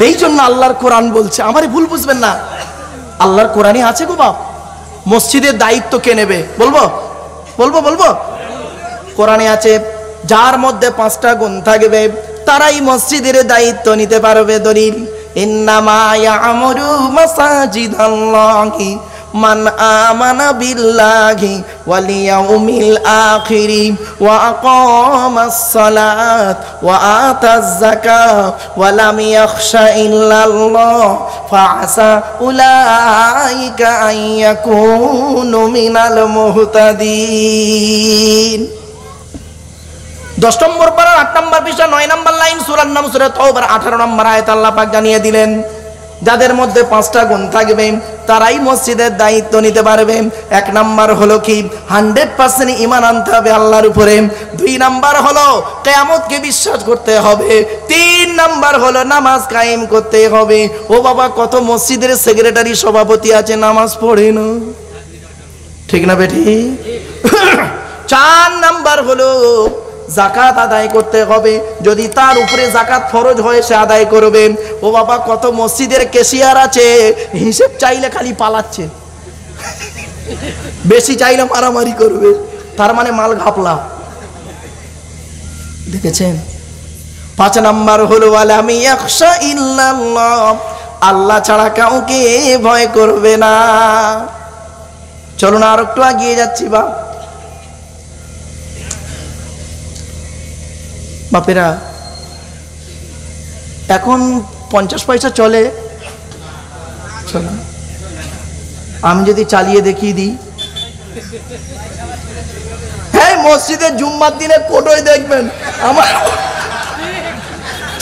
এই জন্য আল্লাহর কোরআন বলছে, আমারে ভুল বুঝবেন না, আল্লাহর কোরআনই আছে গো বাপ, মসজিদের দায়িত্ব কে নেবে? বলবো বলবো বলবো কোরআনে আছে, যার মধ্যে 5টা গুণ থাকবে তারাই মসজিদের দায়িত্ব নিতে পারবে। দলিল, ইন্নামা ইয়ামুরু মাসাজিদাল্লাহি মান আমানা বিল্লাহি ওয়াল ইয়াউমিল আখিরি ওয়া আকামাস সালাত ওয়া আতাজ যাকাত ওয়া লাম ইয়াখশা ইল্লাল্লাহ ফাআসা উলাইকা আন ইয়াকুনু মিনাল মুহতাদিন। 10 নম্বর পারা 8 নম্বর পৃষ্ঠা 9 নম্বর লাইন, সূরার নাম সূরা তাওবার 18 নম্বর আয়াত আল্লাহ পাক জানিয়ে দিলেন, যাদের মধ্যে 5টা গুণ থাকবে তারাই মসজিদের দায়িত্ব নিতে পারবে। 1 নাম্বার হলো কি 100% ঈমান আনতে হবে আল্লাহর উপরে। 2 নাম্বার হলো কিয়ামতকে বিশ্বাস করতে হবে। 3 নাম্বার হলো নামাজ কায়েম করতে হবে। ও বাবা, কত মসজিদের সেক্রেটারি সভাপতি আছে নামাজ পড়ে না, ঠিক না বেটি? 4 নাম্বার হলো যাকাত আদায় করতে হবে, যদি তার উপরে যাকাত ফরজ হয় সে আদায় করবে। ও বাবা, কত মসজিদের ক্যাশিয়ার আছে হিসাব চাইলে খালি পালাচ্ছে, বেশি চাইলে মারামারি করবে, তার মানে মাল ঘাপলা, দেখেছেন? 5 নাম্বার হলো ওয়ালাম ইয়াখশা ইল্লাল্লাহ, আল্লাহ ছাড়া কাউকে ভয় করবে না। চলো না আর একটু এগিয়ে যাচ্ছি বা বাপেরা, এখন 50 পয়সা চলে, আমি যদি চালিয়ে দেখিয়ে দিই, হ্যাঁ মসজিদে জুম্মার দিনে কোটোয় দেখবেন আমার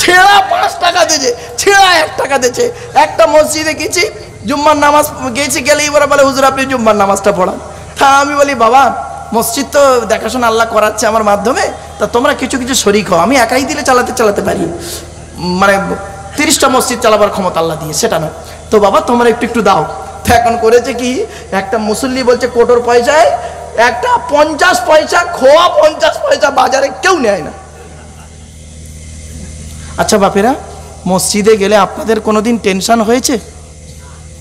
ছেঁড়া 5 টাকা দিয়েছে, ছেঁড়া 1 টাকা দিয়েছে। একটা মসজিদে গেছি, জুম্মার নামাজ গেছি, গেলেই ওরা বলে হুজুর আপনি জুম্মার নামাজটা পড়ান। তা আমি বলি বাবা, মসজিদ তো দেখাশোনা আল্লাহ করাচ্ছে আমার মাধ্যমে, তা তোমরা কিছু কিছু শরীক হও, আমি একাই দিলে চালাতে পারি, মানে 30টা মসজিদ চালাবার ক্ষমতা আল্লাহ দিয়ে, সেটা না। তো বাবা তোমরা একটু দাও। তো এখন করেছে কি, একটা মুসল্লি বলছে কোটোর পয়সায় একটা 50 পয়সা খোয়া, 50 পয়সা বাজারে কেউ নেয় না। আচ্ছা বাপেরা, মসজিদে গেলে আপনাদের কোনোদিন টেনশন হয়েছে?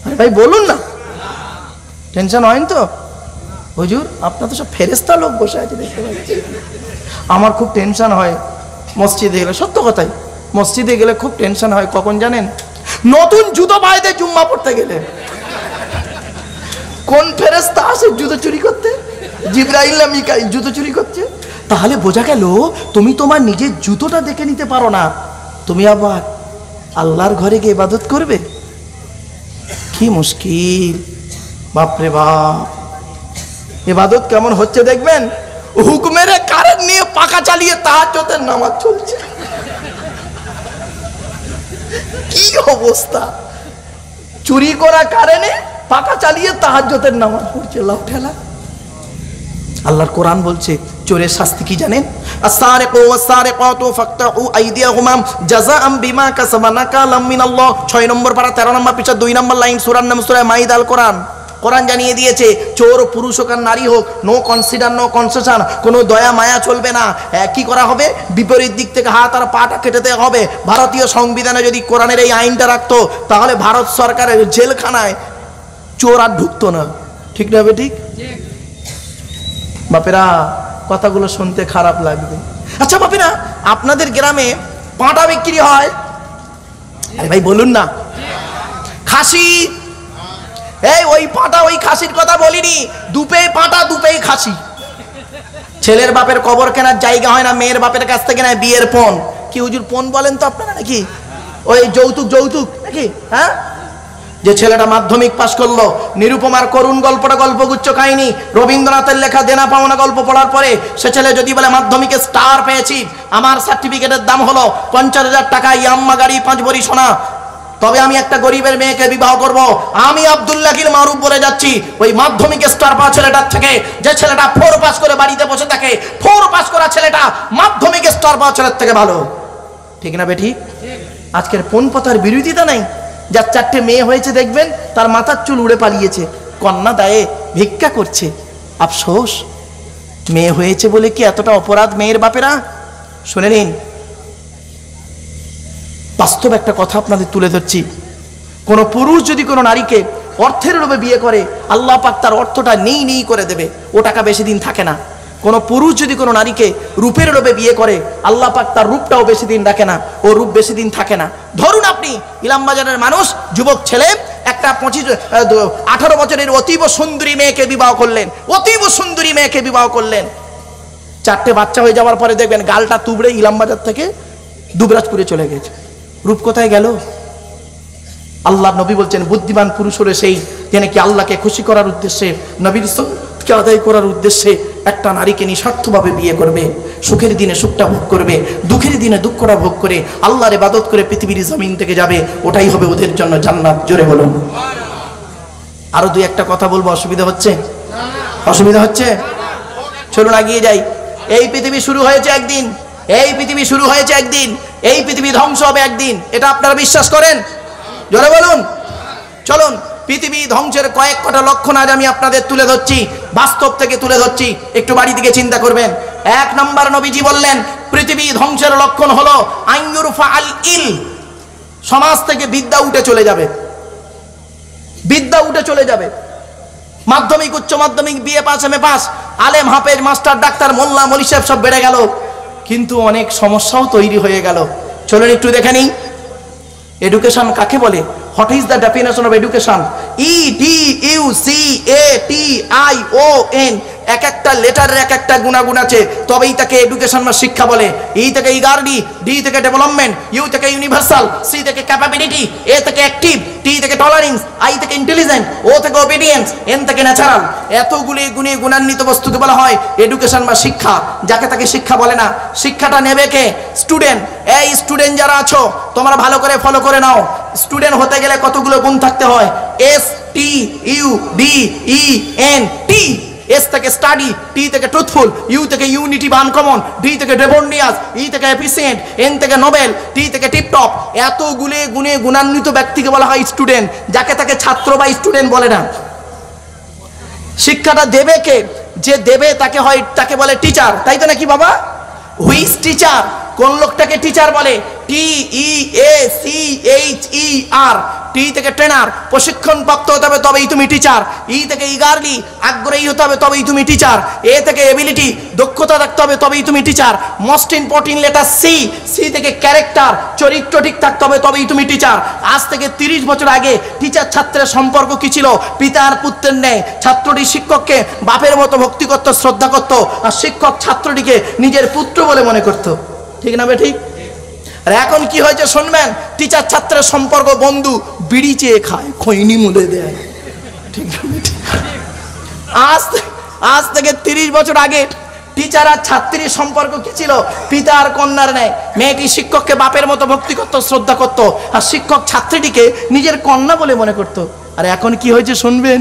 আরে ভাই বলুন না, টেনশন হয়নি তো? হুজুর আপনার তো সব ফেরেশতা লোক বসে আছে দেখতে পাচ্ছি। আমার খুব টেনশন হয় মসজিদে গেলে, সত্য কথাই, মসজিদে গেলে খুব টেনশন হয়। কখন জানেন? নতুন জুতো পাইতে জুম্মা পড়তে গেলে কোন ফেরেশতা আসে জুতো চুরি করতে? জিবরাইল না মিকাইল জুতো চুরি করছে। তাহলে বোঝা গেল তুমি তোমার নিজের জুতোটা দেখে নিতে পারো না, তুমি আবার আল্লাহর ঘরে গিয়ে ইবাদত করবে, কি মুশকিল। বাপরে বাপ, ইবাদত কেমন হচ্ছে দেখবেন, হুকুমের কারেন্ট নিয়ে পাখা চালিয়ে তাহাজ্জুদের নামাজ চলছে, কি অবস্থা! চুরি করা কারেন্টে পাখা চালিয়ে তাহাজ্জুদের নামাজ পড়ছে, লাভ ঠেলা। আল্লাহর কোরআন বলছে চোরের শাস্তি কি জানেন? আস-সারিকু ওয়াস-সারিকাতু ফাকতাউ আইদিয়াহুমা জাযাআম বিমা কাসাবা নাকালাম মিনাল্লাহ। 6 নম্বর পারা 13 নম্বর পৃষ্ঠা 2 নম্বর লাইন, সূরার নাম সূরা মাইদা। আল কোরআন জানিয়ে দিয়েছে, চোর পুরুষ হোক আর নারী হোক, নো কনসিডার নো কনসেশন, কোনো দয়া মায়া চলবে না। কি করা হবে? বিপরীত দিক থেকে হাত আর পাটা কেটে দেওয়া হবে। ভারতীয় সংবিধানে যদি কোরআনের এই আইনটা রাখতো, তাহলে ভারত সরকারের জেলখানায় চোর আর ঢুকতো না, ঠিক না? ঠিক বাপেরা, কথাগুলো শুনতে খারাপ লাগবে। আচ্ছা বাপেরা, আপনাদের গ্রামে পাঁটা বিক্রি হয়? আরে ভাই বলুন না। খাসি, এই ওই পাঁটা ওই খাসির কথা বলিনি, দুপেই পাঁটা দুপেই খাসি। ছেলের বাপের কবর কেনার জায়গা হয় না, মেয়ের বাপের কাছ থেকে নেয় বিয়ের পণ। কি হুজুর পণ বলেন তো আপনারা নাকি? ওই যৌতুক নাকি? হ্যাঁ, যে ছেলেটা মাধ্যমিক পাশ করলো, নিরুপমার করুণ গল্পটা গল্পগুচ্ছ কাহিনী, রবীন্দ্রনাথের লেখা দেনা পাওনা গল্প পড়ার পরে সে ছেলে যদি বলে মাধ্যমিকে স্টার পেয়েছি, আমার সার্টিফিকেটের দাম হলো 50,000 টাকা, ইয়াম্মা গাড়ি, 5 ভরি সোনা, তবে আমি একটা গরিবের মেয়েকে বিবাহ করব, আমি আব্দুল্লাহির মারুফ বলে যাচ্ছি, ওই মাধ্যমিকে স্টার পাওয়া ছেলেটার থেকে যে ছেলেটা 4 পাস করে বাড়িতে বসে থাকে, 4 পাস করা ছেলেটা মাধ্যমিকে স্টার পাওয়া ছেলের থেকে ভালো, ঠিক না বেটি? আজকের পণ প্রথার বিরোধিতা নাই। যার 4টে মেয়ে হয়েছে দেখবেন তার মাথার চুল উড়ে পালিয়েছে, কন্যা দায়ে ভিক্ষা করছে। আফসোস, মেয়ে হয়েছে বলে কি এতটা অপরাধ মেয়ের বাপেরা? শুনে নিন, বাস্তব একটা কথা আপনাদের তুলে ধরছি। কোনো পুরুষ যদি কোনো নারীকে অর্থের লোভে বিয়ে করে, আল্লাহ পাক তার অর্থটা নেই করে দেবে, ও টাকা বেশি দিন থাকে না। কোনো পুরুষ যদি কোনো নারীকে রূপের লোভে বিয়ে করে, আল্লাহ পাক তার রূপটাও বেশি দিন রাখে না, ও রূপ বেশি দিন থাকে না। ধরুন আপনি ইলামবাজারের মানুষ, যুবক ছেলে, একটা 18 বছরের অতীব সুন্দরী মেয়েকে বিবাহ করলেন, অতীব সুন্দরী মেয়েকে বিবাহ করলেন। 4টে বাচ্চা হয়ে যাওয়ার পরে দেখবেন গালটা তুবড়ে ইলামবাজার থেকে দুবরাজপুরে চলে গেছে। রূপ কোথায় গেল? আল্লাহ নবী বলছেন বুদ্ধিমান পুরুষ হলো সেই যে নাকি আল্লাহকে খুশি করার উদ্দেশ্যে, নবীর সুন্নাতকে আদায় করার উদ্দেশ্যে একটা নারীকে নিঃস্বার্থভাবে বিয়ে করবে, সুখের দিনে সুখটা ভোগ করবে, দুঃখের দিনে দুঃখটা ভোগ করে আল্লাহর ইবাদত করে পৃথিবীর জমিন থেকে যাবে, ওটাই হবে ওদের জন্য জান্নাত। জোরে বলুন। আরো দুই একটা কথা বলবো, অসুবিধা হচ্ছে? অসুবিধা হচ্ছে? চলুন আগিয়ে যাই। এই পৃথিবী শুরু হয়েছে একদিন, এই পৃথিবী শুরু হয়েছে একদিন, এই পৃথিবী ধ্বংস হবে একদিন। এটা আপনারা বিশ্বাস করেন? জোরে বলুন। চলুন পৃথিবী ধ্বংসের কয়েকটা লক্ষণ আজ আমি আপনাদের তুলে ধরছি, বাস্তব থেকে তুলে ধরছি, একটু বাড়ি থেকে চিন্তা করবেন। 1 নম্বর নবীজি বললেন পৃথিবী ধ্বংসের লক্ষণ হলো আইয়ুরফা আল ইল, সমাজ থেকে বিদ্যা উঠে চলে যাবে, বিদ্যা উঠে চলে যাবে। মাধ্যমিক, উচ্চ মাধ্যমিক, বিএ পাস, এমএ পাস, আলেম, হাফেজ, মাস্টার, ডাক্তার, মোল্লা, মৌলভী সাহেব সব বেড়ে গেল, কিন্তু অনেক সমস্যাও তৈরি হয়ে গেল। চলুন একটু দেখে নিই এডুকেশন কাকে বলে। What is the definition of education? EDUCATION। এক একটা লেটারের এক একটা গুণাগুণ আছে, তবেই তাকে এডুকেশন বা শিক্ষা বলে। ই থেকে ইগার্ডি, ডি থেকে ডেভেলপমেন্ট, ইউ থেকে ইউনিভার্সাল, সি থেকে ক্যাপাবিলিটি, এ থেকে অ্যাক্টিভ, টি থেকে টলারেন্স, আই থেকে ইন্টেলিজেন্ট, ও থেকে ওবিডিয়েন্স, এন থেকে ন্যাচারাল। এতগুলি গুণে গুণান্বিত বস্তুকে বলা হয় এডুকেশন বা শিক্ষা। যাকে তাকে শিক্ষা বলে না। শিক্ষাটা নেবে কে? স্টুডেন্ট। এই স্টুডেন্ট যারা আছো তোমরা ভালো করে ফলো করে নাও। স্টুডেন্ট হতে গেলে কতগুলো গুণ থাকতে হয়? STUDENT। এস থেকে স্টাডি, টি থেকে ট্রুথফুল, ইউ থেকে ইউনিটি বা আনকমন, ডি থেকে ডেভোন্ডিয়াস, ই থেকে এফিসিয়েন্ট, এন থেকে নোবেল, টি থেকে টিপটপ। এতগুলো গুণে গুণান্বিত ব্যক্তিকে বলা হয় স্টুডেন্ট। যাকে তাকে ছাত্র বা স্টুডেন্ট বলে না। শিক্ষাটা দেবে কে? যে দেবে তাকে হয়, তাকে বলে টিচার, তাই তো নাকি বাবা? Who's teacher? কোন লোকটাকে টিচার বলে? TEACHER। টি থেকে ট্রেনার, প্রশিক্ষণ প্রাপ্ত হতে হবে তবেই তুমি টিচার। ই থেকে ইগারলি, আগ্রহী হতে হবে তবেই তুমি টিচার। এ থেকে এবিলিটি, দক্ষতা রাখতে হবে তবেই তুমি teacher. Most important letter C. C থেকে ক্যারেক্টার, চরিত্র ঠিক থাকতে হবে তবেই তুমি টিচার। আজ থেকে 30 বছর আগে টিচার ছাত্রের সম্পর্ক কি ছিল? পিতার পুত্রের ন্যায়। ছাত্রটি শিক্ষককে বাপের মতো ভক্তি করত, শ্রদ্ধা করত, আর শিক্ষক ছাত্রটিকে নিজের পুত্র বলে মনে করত। ঠিক না বে ঠিক? আর এখন কি হয়েছে শুনবেন? টিচার ছাত্রের সম্পর্ক বন্ধু, বিড়ি চেয়ে খায়, খৈনি মুলে দেয়। ঠিক না? আজ থেকে 30 বছর আগে টিচার আর ছাত্রীর সম্পর্ক কি ছিল? পিতা আর কন্যার ন্যায়। মেয়েটি শিক্ষককে বাপের মতো ভক্তি করত, শ্রদ্ধা করত, আর শিক্ষক ছাত্রীটিকে নিজের কন্যা বলে মনে করত। আর এখন কি হয়েছে শুনবেন?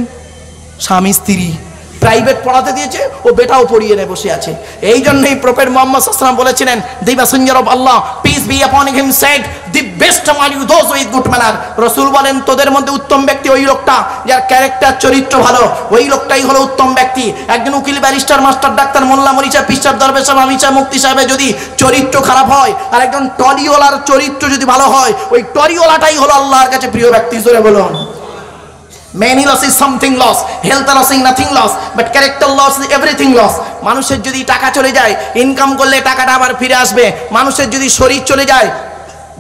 স্বামী স্ত্রী, প্রাইভেট পড়াতে দিয়েছে, ও বেটাও পড়িয়ে নিয়ে বসে আছে। এই জন্যই প্রফেট মুহাম্মদ সাল্লাল্লাহু আলাইহি ওয়াসাল্লাম বলেছিলেন, দি মেসেঞ্জার অফ আল্লাহ peace be upon him said, the best among you those with good manner. রাসূল বলেন তোদের মধ্যে উত্তম ব্যক্তি ওই লোকটা যার ক্যারেক্টার, চরিত্র ভালো, ওই লোকটাই হলো উত্তম ব্যক্তি। একজন উকিল, ব্যারিস্টার, মাস্টার, ডাক্তার, মোল্লা, মরিচা, পিসাব, দরবেশ, আমিচা, মুফতি সাহেবের যদি চরিত্র খারাপ হয়, আর একজন টরিওয়ালার চরিত্র যদি ভালো হয়, ওই টরিওয়ালাটাই হলো আল্লাহর কাছে প্রিয় ব্যক্তি। জোরে বলুন। Many loss is something loss, health loss is nothing loss, but character loss is everything loss. মানুষের যদি টাকা চলে যায়, ইনকাম করলে টাকাটা আবার ফিরে আসবে। মানুষের যদি শরীর চলে যায়,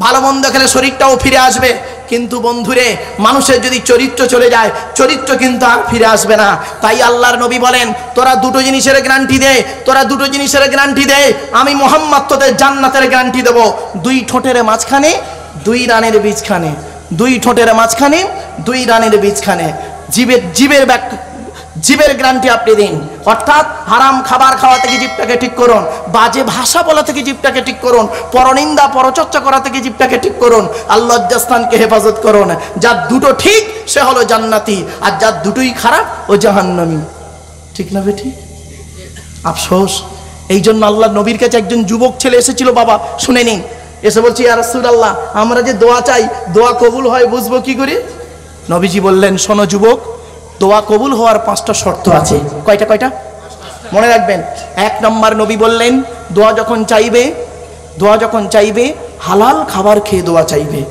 ভালো মন্দ খেলে শরীরটাও ফিরে আসবে। কিন্তু বন্ধুরে, মানুষের যদি চরিত্র চলে যায়, চরিত্র কিন্তু আর ফিরে আসবে না। তাই আল্লাহর নবী বলেন, তোরা দুটো জিনিসের গ্যারান্টি দে, তোরা দুটো জিনিসের গ্যারান্টি দে, আমি মুহাম্মদ তোদের জান্নাতের গ্যারান্টি দেব। 2 ঠোঁটের মাঝখানে 2 রানের বীজখানে, 2 ঠোঁটের মাঝখানে 2 রানের বীজখানে। জীবের গ্যারান্টি আপনি দিন। অর্থাৎ হারাম খাবার খাওয়া থেকে জীবটাকে ঠিক করুন, বাজে ভাষা বলা থেকে জীবটাকে ঠিক করুন, পরনিন্দা পরচর্চা করা থেকে জীবটাকে ঠিক করুন, আল্লাহর লজ্জাস্থানকে হেফাজত করুন। যার দুটো ঠিক সে হলো জান্নাতি, আর যার দুটোই খারাপ ও জাহান্নামী। ঠিক না বেটি? আফসোস। এই জন্য আল্লাহ নবীর কাছে একজন যুবক ছেলে এসেছিল, বাবা শুনে নিন। এসে বলছি, ইয়া রাসূলুল্লাহ, আমরা যে দোয়া চাই, দোয়া কবুল হয় বুঝবো কি করে? নবীজি বললেন, শোনো যুবক, দোয়া কবুল হওয়ার 5টা শর্ত আছে। কয়টা? মনে রাখবেন। 1 নম্বর নবী বললেন, দোয়া যখন চাইবে হালাল খাবার খেয়ে দোয়া চাইবে।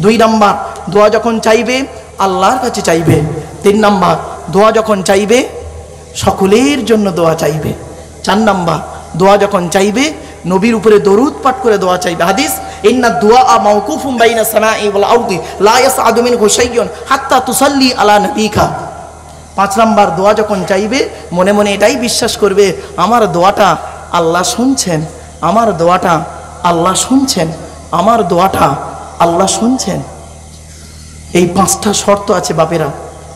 2 নাম্বার, দোয়া যখন চাইবে আল্লাহর কাছে চাইবে। 3 নাম্বার, দোয়া যখন চাইবে সকলের জন্য দোয়া চাইবে। 4 নাম্বার, দোয়া যখন চাইবে নবীর উপরে দরুদ পাঠ করে দোয়া চাইবে। হাদিস, ইন্না দুআ মাওকুফুম বাইনা সামাই ওয়াল আরদি লা ইয়াসআদু মিনহু শাইউন হাত্তা তুসাল্লি আলা নবিকা। 5 নাম্বার, দোয়া যখন চাইবে মনে মনে এটাই বিশ্বাস করবে আমার দোয়াটা আল্লাহ শুনছেন, আমার দোয়াটা আল্লাহ শুনছেন, আমার দোয়াটা আল্লাহ শুনছেন। এই 5টা শর্ত আছে বাপেরা।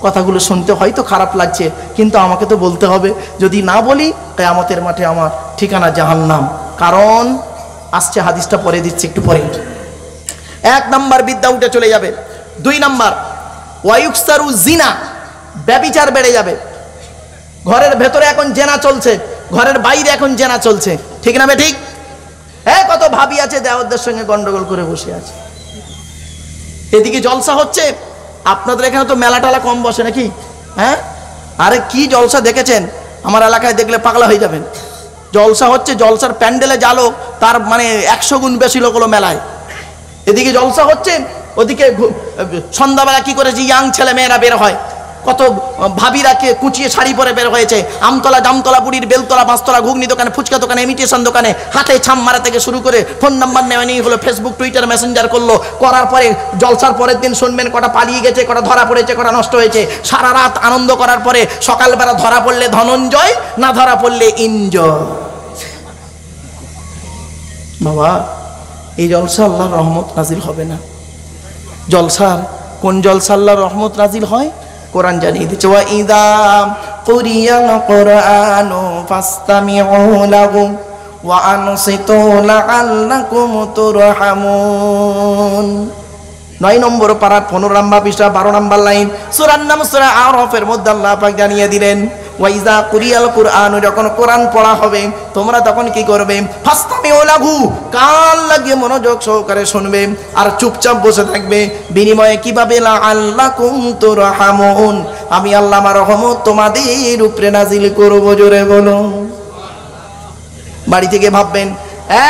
কথাগুলো শুনতে হয়তো খারাপ লাগছে, কিন্তু আমাকে তো বলতে হবে। যদি না বলি কিয়ামতের মাঠে আমার ঠিকানা জাহান্নাম। কারণ আসছে, হাদিসটা পরে দিচ্ছি একটু পরে। 1 নাম্বার, বিদ্যা উঠে চলে যাবে। 2 নাম্বার, ওয়ায়ুকসারু জিনা, ব্যভিচার বেড়ে যাবে। ঘরের ভেতরে এখন জেনা চলছে, ঘরের বাইরে এখন জেনা চলছে, ঠিক না বে ঠিক? হ্যাঁ, কত ভাবি আছে দেওরদের সঙ্গে গন্ডগোল করে বসে আছে। এদিকে জলসা হচ্ছে, আপনাদের এখানে তো মেলা টালা কম বসে নাকি? হ্যাঁ, আরে কি জলসা দেখেছেন? আমার এলাকায় দেখলে পাগলা হয়ে যাবেন। জলসা হচ্ছে, জলসার প্যান্ডেলে জালো তার মানে 100 গুণ বেশি লোক হলো মেলায়। এদিকে জলসা হচ্ছে, ওদিকে সন্ধ্যাবেলা কি করেছে ইয়াং ছেলে মেয়েরা বের হয়, কত ভাবিরা কে কুচিয়ে শাড়ি পরে বের হয়েছে, আমতলা জামতলা বুড়ির বেলতলা 5তলা ঘুগনি দোকানে, ফুচকা দোকানে, ইমিটেশন দোকানে হাতে ছাম মারা থেকে শুরু করে ফোন নাম্বার নেওয়া নিয়ে হলো, ফেসবুক টুইটার মেসেঞ্জার করলো, করার পরে জলসার পরের দিন শুনবেন কটা পালিয়ে গেছে, কটা ধরা পড়েছে, কটা নষ্ট হয়েছে। সারা রাত আনন্দ করার পরে সকালবেলা ধরা পড়লে ধনঞ্জয়, না ধরা পড়লে ইনজয়। বাবা, এই জলসা আল্লাহর রহমত নাজিল হবে না। জলসার কোন জলসা আল্লাহর রহমত নাজিল হয়? কোরআন জানিয়ে দিচ্ছে, ওয়া ইযা কুরিয়াল কুরআনু ফাসতামিউ লাহু ওয়া আনসিতু লাআল্লাকুম তুরহামুন। 9 নম্বর পারা 15 নম্বর পৃষ্ঠা 12 নম্বর লাইন, সূরার নাম সূরা আরাফের মধ্যে আল্লাহ পাক জানিয়ে দিলেন, ওয়া ইযা কুরিয়াল কুরআনু, যখন কোরআন পড়া হবে তোমরা তখন কি করবে? ফাসতামিউ লাহু, কান লাগিয়ে মনোযোগ সহকারে শুনবে আর চুপচাপ বসে থাকবে। বিনিময়ে কিভাবে? লাআল্লাকুম তুরহামুন, আমি আল্লাহ আমার রহমত তোমাদের উপরে নাজিল করব। জোরে বলো। বাড়ি থেকে ভাববেন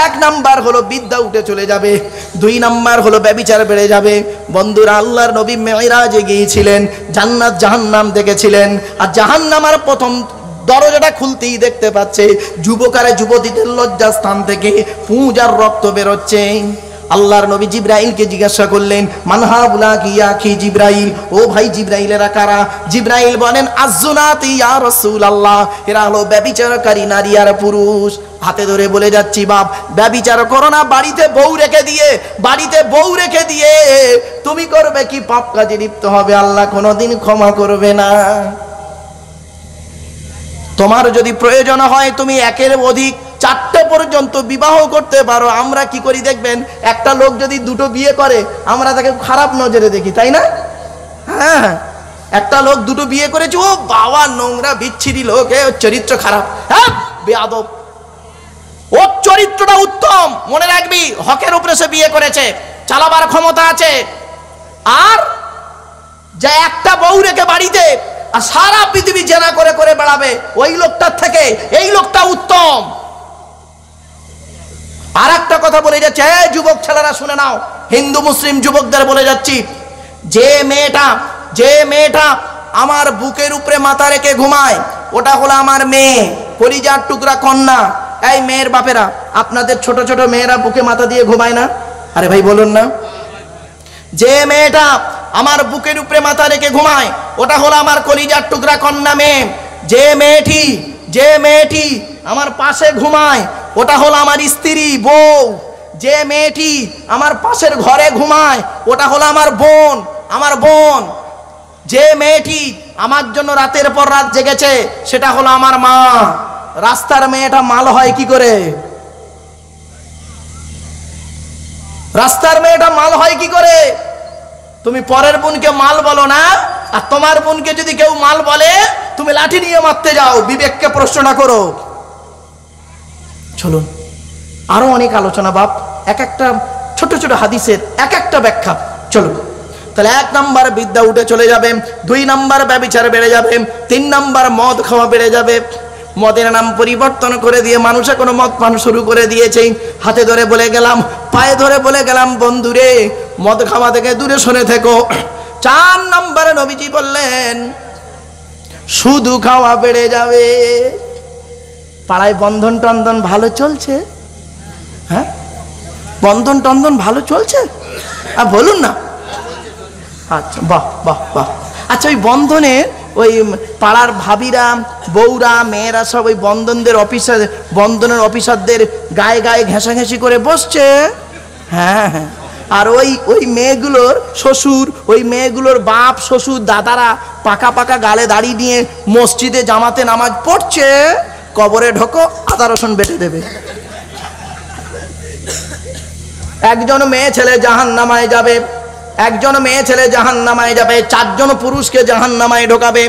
1 নাম্বার হলো বিদ্যা উঠে চলে যাবে, 2 নাম্বার হলো ব্যভিচার বেড়ে যাবে। বন্ধুরা, আল্লাহর নবী মেরাজে গিয়েছিলেন, জান্নাত জাহান্নাম দেখেছিলেন, আর জাহান্নামের প্রথম দরজাটা খুলতেই দেখতে পাচ্ছে যুবক আর যুবতীদের লজ্জাস্থান থেকে পুঁজ আর রক্ত বেরোচ্ছে। আল্লাহর নবী জিব্রাইলকে জিজ্ঞাসা করলেন, মানহাবুলা কি আখি জিব্রাইল, ও ভাই জিব্রাইলেরা কারা? জিব্রাইল বলেন, আযুনাতি ইয়া রাসূলুল্লাহ, এরা হলো ব্যভিচারকারী নারী আর পুরুষ। হাতে ধরে বলে যাচ্ছি বাপ, ব্যভিচার করো না। বাড়িতে বউ রেখে দিয়ে, বাড়িতে বউ রেখে দিয়ে তুমি করবে কি? পাপ কাজে লিপ্ত হবে, আল্লাহ কোনোদিন ক্ষমা করবে না। তোমার যদি প্রয়োজন হয় তুমি 1-এর অধিক 4টে পর্যন্ত বিবাহ করতে পারো। আমরা কি করি দেখবেন, একটা লোক যদি 2টো বিয়ে করে আমরা তাকে খারাপ নজরে দেখি, তাই না? হ্যাঁ, একটা লোক 2টো বিয়ে করেছে, ও বাবা নোংরা বিচ্ছিরি লোক, ওর চরিত্র খারাপ, হ্যাঁ বেয়াদব। ওর চরিত্রটা উত্তম, মনে রাখবি, হকের উপরে সে বিয়ে করেছে, চালাবার ক্ষমতা আছে। আর যে একটা বউ রেখে বাড়িতে আর সারা পৃথিবী জেনা করে করে বেড়াবে, ওই লোকটার থেকে এই লোকটা উত্তম। আর একটা কথা বলে যাচ্ছে, যুবক ছেলেরা শুনে নাও, হিন্দু মুসলিম যুবকদের বলে যাচ্ছি, যে মেয়েটা আমার বুকের উপরে মাথা রেখে ঘুমায় ওটা হলো আমার মেয়ে, কলিজার টুকরা কন্যা। এই মেয়ের বাপেরা, আপনাদের ছোট ছোট মেয়েরা বুকে মাথা দিয়ে ঘুমায় না? আরে ভাই বলুন না। যে মেয়েটা আমার বুকের উপরে মাথা রেখে ঘুমায় ওটা হলো আমার কলিজার টুকরা কন্যা মেয়ে। যে মেয়েটি আমার পাশে ঘুমায় ওটা হলো আমার স্ত্রী বউ। যে মেয়েটি আমার পাশের ঘরে ঘুমায় ওটা হলো আমার বোন। যে মেয়েটি আমার জন্য রাতের পর রাত জেগেছে সেটা হলো আমার মা। রাস্তার মেয়েটা মাল হয় কি করে? রাস্তার মেয়েটা মাল হয় কি করে? তুমি পরের বোনকে মাল বলো না, আর তোমার বোনকে যদি কেউ মাল বলে তুমি লাঠি নিয়ে মারতে যাও। বিবেককে প্রশ্নটা করো। চলুন আরো অনেক আলোচনা বাপ, এক একটা ছোট ছোট হাদিসের এক একটা ব্যাখ্যা। চলুন তাহলে 1 নাম্বার বিদ্যা উঠে চলে যাবে, 2 নাম্বার ব্যভিচার বেড়ে যাবে, 3 নাম্বার মদ খাওয়া বেড়ে যাবে, মদের নাম পরিবর্তন করে দিয়ে মানুষ এখন মদ পান শুরু করে দিয়েছে। হাতে ধরে বলে গেলাম, পায়ে ধরে বলে গেলাম, বন্ধুরে মদ খাওয়া থেকে দূরে সরে থেকো। 4 নম্বরে নবীজি বললেন শুধু খাওয়া বেড়ে যাবে। পাড়ায় বন্ধন টন্ধন ভালো চলছে? হ্যাঁ, বন্ধন টন্ধন ভালো চলছে? বলুন না। আচ্ছা, বাহ বাহ বাহ। আচ্ছা, ওই বন্ধনে ওই পাড়ার ভাবিরা, বউরা, মেয়েরা সব ওই বন্ধনদের অফিসার, বন্ধনের অফিসারদের গায়ে গায়ে ঘেঁষাঘেঁষি করে বসছে। হ্যাঁ হ্যাঁ। আর ওই মেয়েগুলোর শ্বশুর, ওই মেয়েগুলোর বাপ, শ্বশুর, দাদারা পাকা পাকা গালে দাড়ি নিয়ে মসজিদে জামাতে নামাজ পড়ছে। কবরে ঢোকো, আদা রসুন বেটে দেবে। একজন মেয়ে ছেলে জাহান্নামায় যাবে, একজন মেয়ে ছেলে জাহান্নামায় যাবে। 4 জন পুরুষকে জাহান্নামায় ঢোকাবে।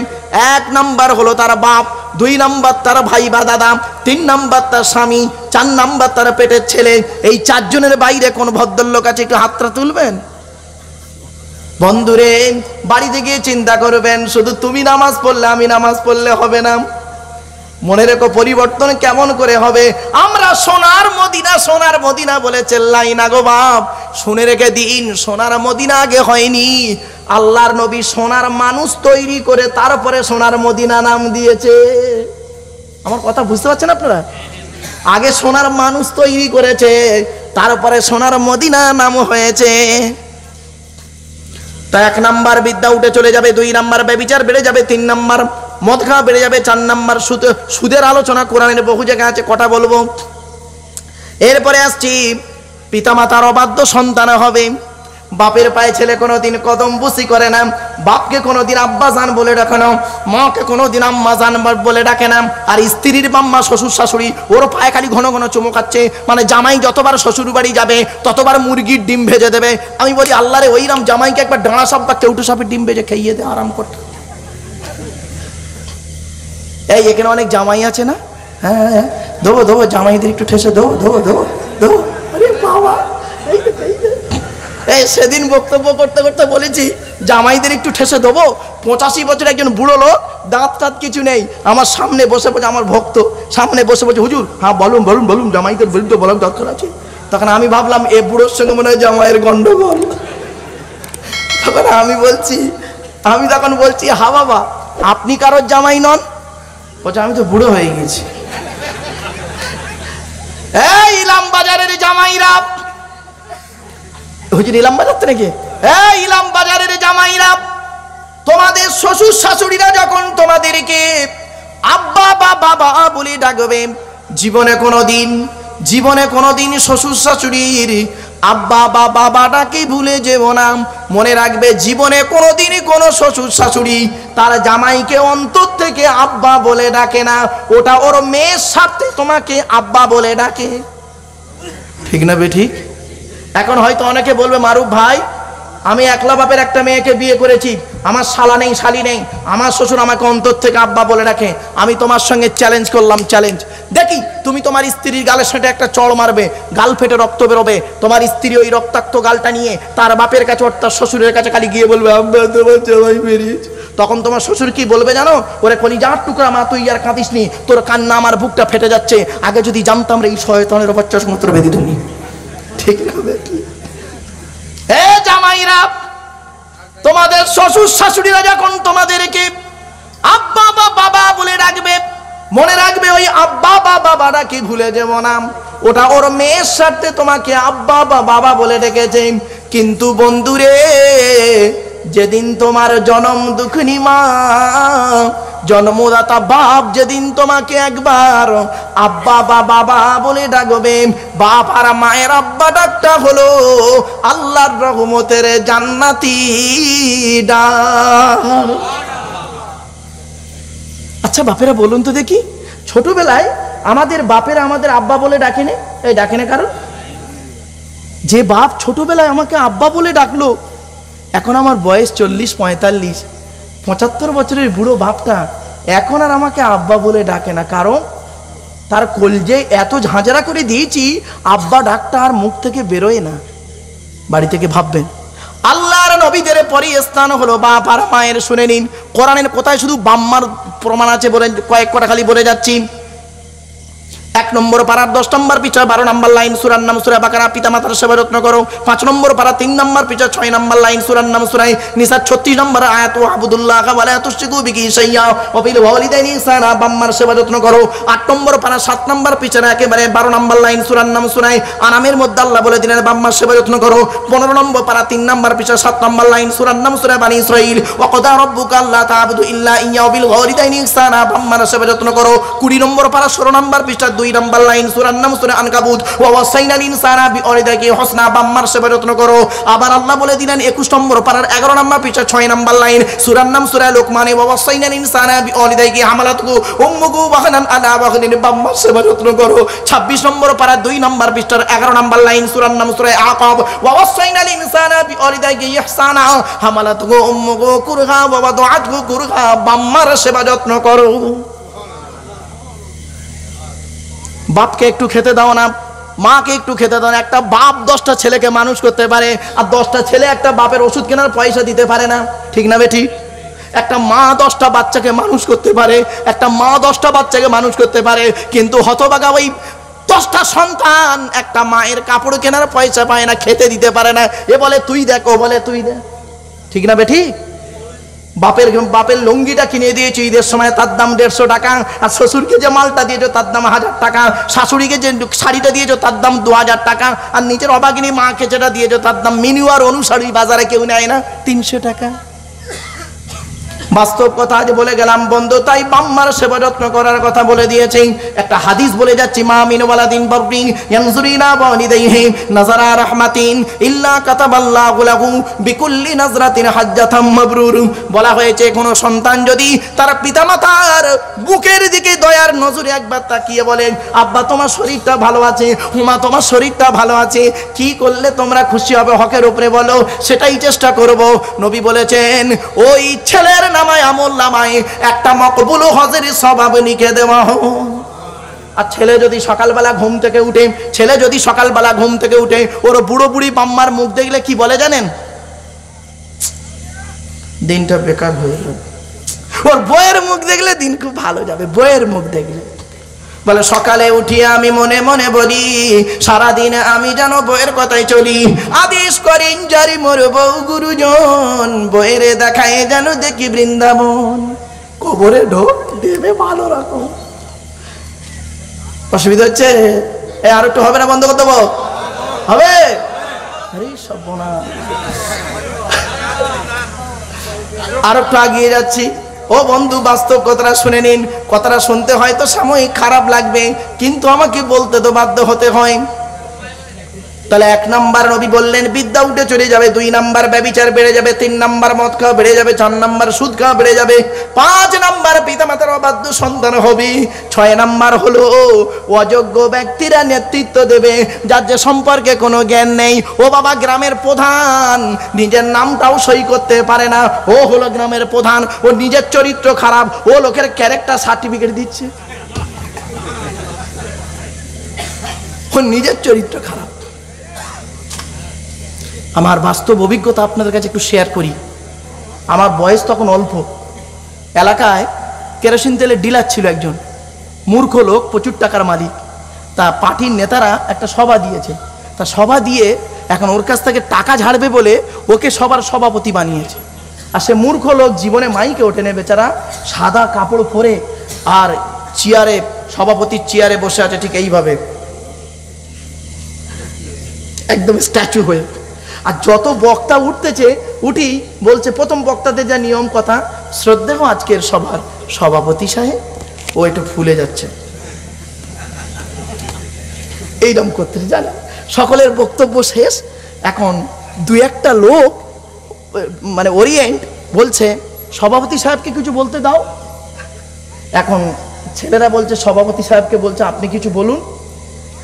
1 নাম্বার হলো তার বাপ, 2 নাম্বার তার ভাই বা দাদা, 3 নাম্বার তার স্বামী, 4 নাম্বার তার পেটের ছেলে। এই 4 জনের বাইরে কোন ভদ্রলোক আছে? একটু হাতটা তুলবেন। বন্ধুরে, বাড়িতে গিয়ে চিন্তা করবেন, শুধু তুমি নামাজ পড়লে আমি নামাজ পড়লে হবে না। মনে রেখো, পরিবর্তন কেমন করে হবে? আমরা সোনার মদিনা, সোনার মদিনা বলে চেল্লাই না গো বাপ। শুনে রেখে দিন, সোনার মদিনা আগে হয়নি। আল্লাহর নবী সোনার মানুষ তৈরি করে তারপরে সোনার মদিনা নাম দিয়েছে। আমার কথা বুঝতে পারছেন আপনারা? আগে সোনার মানুষ তৈরি করেছে, তারপরে সোনার মদিনা নাম হয়েছে। তা 1 নাম্বার বিদ্যা উঠে চলে যাবে, 2 নাম্বার ব্যভিচার বেড়ে যাবে, 3 নাম্বার মদ খাওয়া বেড়ে যাবে, 4 নাম্বার সুদের আলোচনা কোরআনের বহু জায়গায় আছে, কটা বলবো। এরপরে আসছি, পিতামাতার অবাধ্য সন্তান হবে। বাপের পায়ে ছেলে কোনোদিন কদম বুসি করে না, বাপকে কোনোদিন আব্বা জান বলে ডাকে না, মাকে কোনোদিন আম্মা জান বলে ডাকে না। আর স্ত্রীর বাম্মা, শ্বশুর শাশুড়ি ওর পায়ে খালি ঘন ঘন চুমো খাচ্ছে। মানে জামাই যতবার শ্বশুর বাড়ি যাবে ততবার মুরগির ডিম ভেজে দেবে। আমি বলি, আল্লাহ রে, ওইরাম জামাইকে একবার ডাঁড়া সাপ বা কেউটু সাপের ডিম ভেজে খাইয়ে দে, আরাম করতে। এই এখানে অনেক জামাই আছে না? হ্যাঁ হ্যাঁ, দেবো দেবো, জামাইদের একটু ঠেসে দেবো দেবো দেবো দেবো। আরে বাবা, এই সেদিন বক্তব্য করতে করতে বলেছি জামাইদের একটু ঠেসে দেবো। 85 বছর একজন বুড়ো লোক, দাঁত টাত কিছু নেই, আমার সামনে বসে বসে, আমার ভক্ত সামনে বসে বসে, হুজুর হ্যাঁ বলুন বলুন বলুন, জামাইদের বলুন তো, বলার দরকার আছে। তখন আমি ভাবলাম এ বুড়োর সঙ্গে মনে হয় জামাইয়ের গন্ডগোল। তখন আমি তখন বলছি, হা বাবা, আপনি কারোর জামাই নন? বলছে, আমি তো বুড়ো হয়ে গেছি। এই ইলাম বাজারের জামাইরা, হুজুর ইলাম বাজার তো নাকি? এই ইলাম বাজারের জামাইরা, তোমাদের শ্বশুর শাশুড়িরা যখন তোমাদেরকে আব্বা বা বাবা বলে ডাকবে, জীবনে কোনোদিন শ্বশুর শাশুড়ির আব্বা বা বাবাটাকে ভুলে যেও না। মনে রাখবে, জীবনে কোনোদিনই কোনো শ্বশুর শাশুড়ি তার জামাইকে অন্তর থেকে আব্বা বলে ডাকে না। ওটা ওর মেয়ের সাথে তোমাকে আব্বা বলে ডাকে। ঠিক না বেঠিক? এখন হয়তো অনেকে বলবে, মারুফ ভাই, আমি একলা বাপের একটা মেয়েকে বিয়ে করেছি, আমার শালা নেই, শালি নেই, আমার শ্বশুর আমাকে অন্তর থেকে আব্বা বলে ডাকে। আমি তোমার সঙ্গে চ্যালেঞ্জ করলাম, চ্যালেঞ্জ, দেখি তুমি তোমার স্ত্রীর গালের সাথে একটা চড় মারবে, গাল ফেটে রক্ত বেরোবে। তোমার স্ত্রী ওই রক্তাক্ত গালটা নিয়ে তার বাপের কাছে, তার শ্বশুরের কাছে খালি গিয়ে বলবে, আব্বা তোমার জামাই বেরিয়েছে। তখন তোমার শ্বশুর কি বলবে জানো? ওরে কলিজার টুকরা মা, তুই আর কাঁদিস নি, তোর কান্না আমার বুকটা ফেটে যাচ্ছে, আগে যদি জানতাম রে এই শয়তানের বাচ্চা সমুদ্র বেঁধে দিনি। ঠিক না বেটি? এ জামাইরা, তোমাদের শ্বশুর শাশুড়িরা যখন তোমাদেরকে আব্বা বা বাবা বলে ডাকবে, মনে রাখবে ওই আব্বা বা বাবাটা কি ভুলে যাব না। ওটা ওর মেয়ের সাথে তোমাকে আব্বা বা বাবা বলে ডেকেছে। কিন্তু বন্ধুরে, যেদিন তোমার জনম দুঃখিনী মা, জন্মদাতা বাপ যেদিন তোমাকে একবার আব্বা বা বাবা বলে ডাকবে, বাপ আর মায়ের আব্বা ডাকটা হলো আল্লাহর রহমতের জান্নাতি ডাক। আচ্ছা বাপেরা বলুন তো দেখি, ছোটবেলায় আমাদের বাপেরা আমাদের আব্বা বলে ডাকেনে? এই ডাকেনে কারণ যে বাপ ছোটবেলায় আমাকে আব্বা বলে ডাকলো, এখন আমার বয়স 40, 45, 75 বছরের বুড়ো বাপটা এখন আর আমাকে আব্বা বলে ডাকে না। কারণ তার কলজে এত ঝাঁঝরা করে দিয়েছি, আব্বা ডাকটা আর মুখ থেকে বেরোয় না। বাড়ি থেকে ভাববেন, আল্লাহর নবীদের পরই স্থান হলো বাপ আর মায়ের। শুনে নিন, কোরআনের কোথায় শুধু বাম্মার প্রমাণ আছে বলে কয়েক কটা খালি বলে যাচ্ছি। 1 নম্বর পারার 10 নম্বর পৃষ্ঠা 12 নম্বর লাইন সূরার নাম সূরা বাকারা, পিতামাতার সেবা যত্ন করো। 5 নম্বর পারা 3 নম্বর পৃষ্ঠা 6 নম্বর লাইন সূরার নাম সূরা নিসা 36 নম্বর আয়াত, ওয়াবুদুল্লাহ ওয়া লা তুশরিকু বিহি শাইয়্যা ওয়া বিল ওয়ালিদাইনি ইহসানা, বাম্মার সেবা যত্ন করো। 8 নম্বর পারা 7 নম্বর পৃষ্ঠা একেবারে 12 নম্বর লাইন সূরার নাম সূরা আনামের মধ্যে আল্লাহ বলে দিলেন বাম্মার সেবা যত্ন করো। 15 নম্বর পারা 3 নম্বর পৃষ্ঠা 7 নম্বর লাইন সূরার নাম সূরা বানি ইসরাঈল, ওয়া ক্বাদা রাব্বুকা আল্লা তা'বুদু ইল্লা ইয়্যাহু ওয়া বিল ওয়ালিদাইনি ইহসানা, বাম্মার সেবা যত্ন করো। 20 নম্বর পারা 16 নম্বর পৃষ্ঠা 2 নম্বর লাইন সূরার নাম সূরা আনকাবুত, ওয়া ওয়াসাইনাল ইনসানা বিওয়ালিদাইহি হুসনা, বাম্মার সেবা যত্ন করো। আবার আল্লাহ বলে দিলেন 21 নম্বর পারার 11 নম্বর পৃষ্ঠা 6 নম্বর লাইন সূরার নাম সূরা লুকমান, ওয়া ওয়াসাইনাল ইনসানা বিওয়ালিদাইহি হামালাতুহু উম্মুহু ওয়াহানান আলা ওয়াহনিন, বাম্মার সেবা যত্ন করো। 26 নম্বর পারা 2 নম্বর পৃষ্ঠার 11 নম্বর লাইন সূরার নাম সূরা আকাব, ওয়া ওয়াসাইনাল ইনসানা বিওয়ালিদাইহি ইহসানা হামালাতুহু উম্মুহু কুরহা ওয়া ওয়াদাআতহু কুরহা, বাম্মার সেবা যত্ন করো। বাপকে একটু খেতে দাও না, মাকে একটু খেতে দাও না। একটা বাপ 10টা ছেলেকে মানুষ করতে পারে, আর 10টা ছেলে একটা বাপের ওষুধ কেনার পয়সা দিতে পারে না, ঠিক না বেটি? একটা মা 10টা বাচ্চাকে মানুষ করতে পারে, একটা মা 10টা বাচ্চাকে মানুষ করতে পারে, কিন্তু হতভাগা ওই 10টা সন্তান একটা মায়ের কাপড় কেনার পয়সা পায় না, খেতে দিতে পারে না। এ বলে তুই দেখ, ও বলে তুই দে, ঠিক না বেটি? বাপের লুঙ্গিটা কিনে দিয়েছে ঈদের সময়, তার দাম 150 টাকা, আর শ্বশুরকে যে মালটা দিয়েছো তার দাম 1000 টাকা, শাশুড়িকে যে শাড়িটা দিয়েছো তার দাম 2000 টাকা, আর নিজের অবাগিনী মাকে যেটা দিয়েছো তার দাম মিনিউ আর অনুসারী বাজারে কেউ নেয় না, 300 টাকা। বাস্তব কথা আজ বলে গেলাম বন্ধু, তাই বাম্মার সেবা যত্ন করার কথা বলে দিয়েছে। একটা হাদিস বলে যাচ্ছি, মা মিন ওয়ালাদিন বাররিন ইয়ানজুরিনা ওয়ালিদাইহি নাযারা রাহমাতিন ইল্লা কাতাবাল্লাহু লাহু বিকুল্লি নাজরাতিন হাজ্জাতাম মাবরুর। বলা হয়েছে কোন সন্তান যদি তার পিতামাতার বুকের দিকে দয়ার নজরে একবার তাকিয়ে বলেন, আব্বা তোমার শরীরটা ভালো আছে, হুমা তোমার শরীরটা ভালো আছে, কি করলে তোমরা খুশি হবে হকের উপরে বলো, সেটাই চেষ্টা করব। নবী বলেছেন ওই ছেলের নামায় আমল নামায় একটা মকবুল হজের সওয়াব লিখে দেওয়া হয়। আর ছেলে যদি সকালবেলা ঘুম থেকে উঠে ওর বুড়ো বুড়ি বাম্মার মুখ দেখলে কি বলে জানেন? দিনটা বেকার হয়ে যাবে। ওর বইয়ের মুখ দেখলে দিন খুব ভালো যাবে, বইয়ের মুখ দেখলে বলে সকালে উঠিয়ে আমি মনে মনে বলি সারাদিন আমি যেন বইয়ের কথাই চলি, আদেশ করেন জারি মোর বউ গুরুজন, বইয়ের দেখায় যেন দেখি বৃন্দাবন, কবরে ঢোক দেবে ভালো রকম। অসুবিধা হচ্ছে? আর একটু হবে না, বন্ধ করে দেবো? হবে? আরে সর্বনাশ, আর একটু আগিয়ে যাচ্ছি। ও বন্ধু, বাস্তব কথাটা শুনে নিন। কথাটা শুনতে হয়তো সাময়িক খারাপ লাগবে, কিন্তু আমাকে বলতে তো বাধ্য হতে হয়। তাহলে 1 নাম্বার নবী বললেন বিদ্যা উঠে চলে যাবে, 2 নাম্বার ব্যভিচার বেড়ে যাবে, 3 নাম্বার মদ খাওয়া বেড়ে যাবে, 4 নাম্বার সুদ খাওয়া বেড়ে যাবে, 5 নাম্বার পিতামাতার অবাধ্য সন্তান হবে, 6 নাম্বার হলো অযোগ্য ব্যক্তিরা নেতৃত্ব দেবে, যার যে সম্পর্কে কোনো জ্ঞান নেই। ও বাবা, গ্রামের প্রধান নিজের নামটাও সই করতে পারে না, ও হলো গ্রামের প্রধান, ও নিজের চরিত্র খারাপ, ও লোকের ক্যারেক্টার সার্টিফিকেট দিচ্ছে, ও নিজের চরিত্র খারাপ। আমার বাস্তব অভিজ্ঞতা আপনাদের কাছে একটু শেয়ার করি। আমার বয়স তখন অল্প, এলাকায় কেরোসিন তেলের ডিলার ছিল একজন মূর্খ লোক, প্রচুর টাকার মালিক। তা পার্টির নেতারা একটা সভা দিয়েছে, তা সভা দিয়ে এখন ওর কাছ থেকে টাকা ঝাড়বে বলে ওকে সবার সভাপতি বানিয়েছে। আর সে মূর্খ লোক জীবনে মাইকে ওঠেনে বেচারা, সাদা কাপড় পরে আর চেয়ারে, সভাপতির চেয়ারে বসে আছে ঠিক এইভাবে, একদম স্ট্যাচু হয়ে। আর যত বক্তা উঠতেছে উঠি বলছে প্রথম বক্তাদের যা নিয়ম কথা, শ্রদ্ধেয় আজকের সভার সভাপতি সাহেব, ও একটু ফুলে যাচ্ছে, এইরকম করতে জানে। সকলের বক্তব্য শেষ, এখন 2-1টা লোক মানে ওরিয়েন্ট বলছে সভাপতি সাহেবকে কিছু বলতে দাও। এখন ছেলেরা বলছে সভাপতি সাহেবকে বলছে আপনি কিছু বলুন।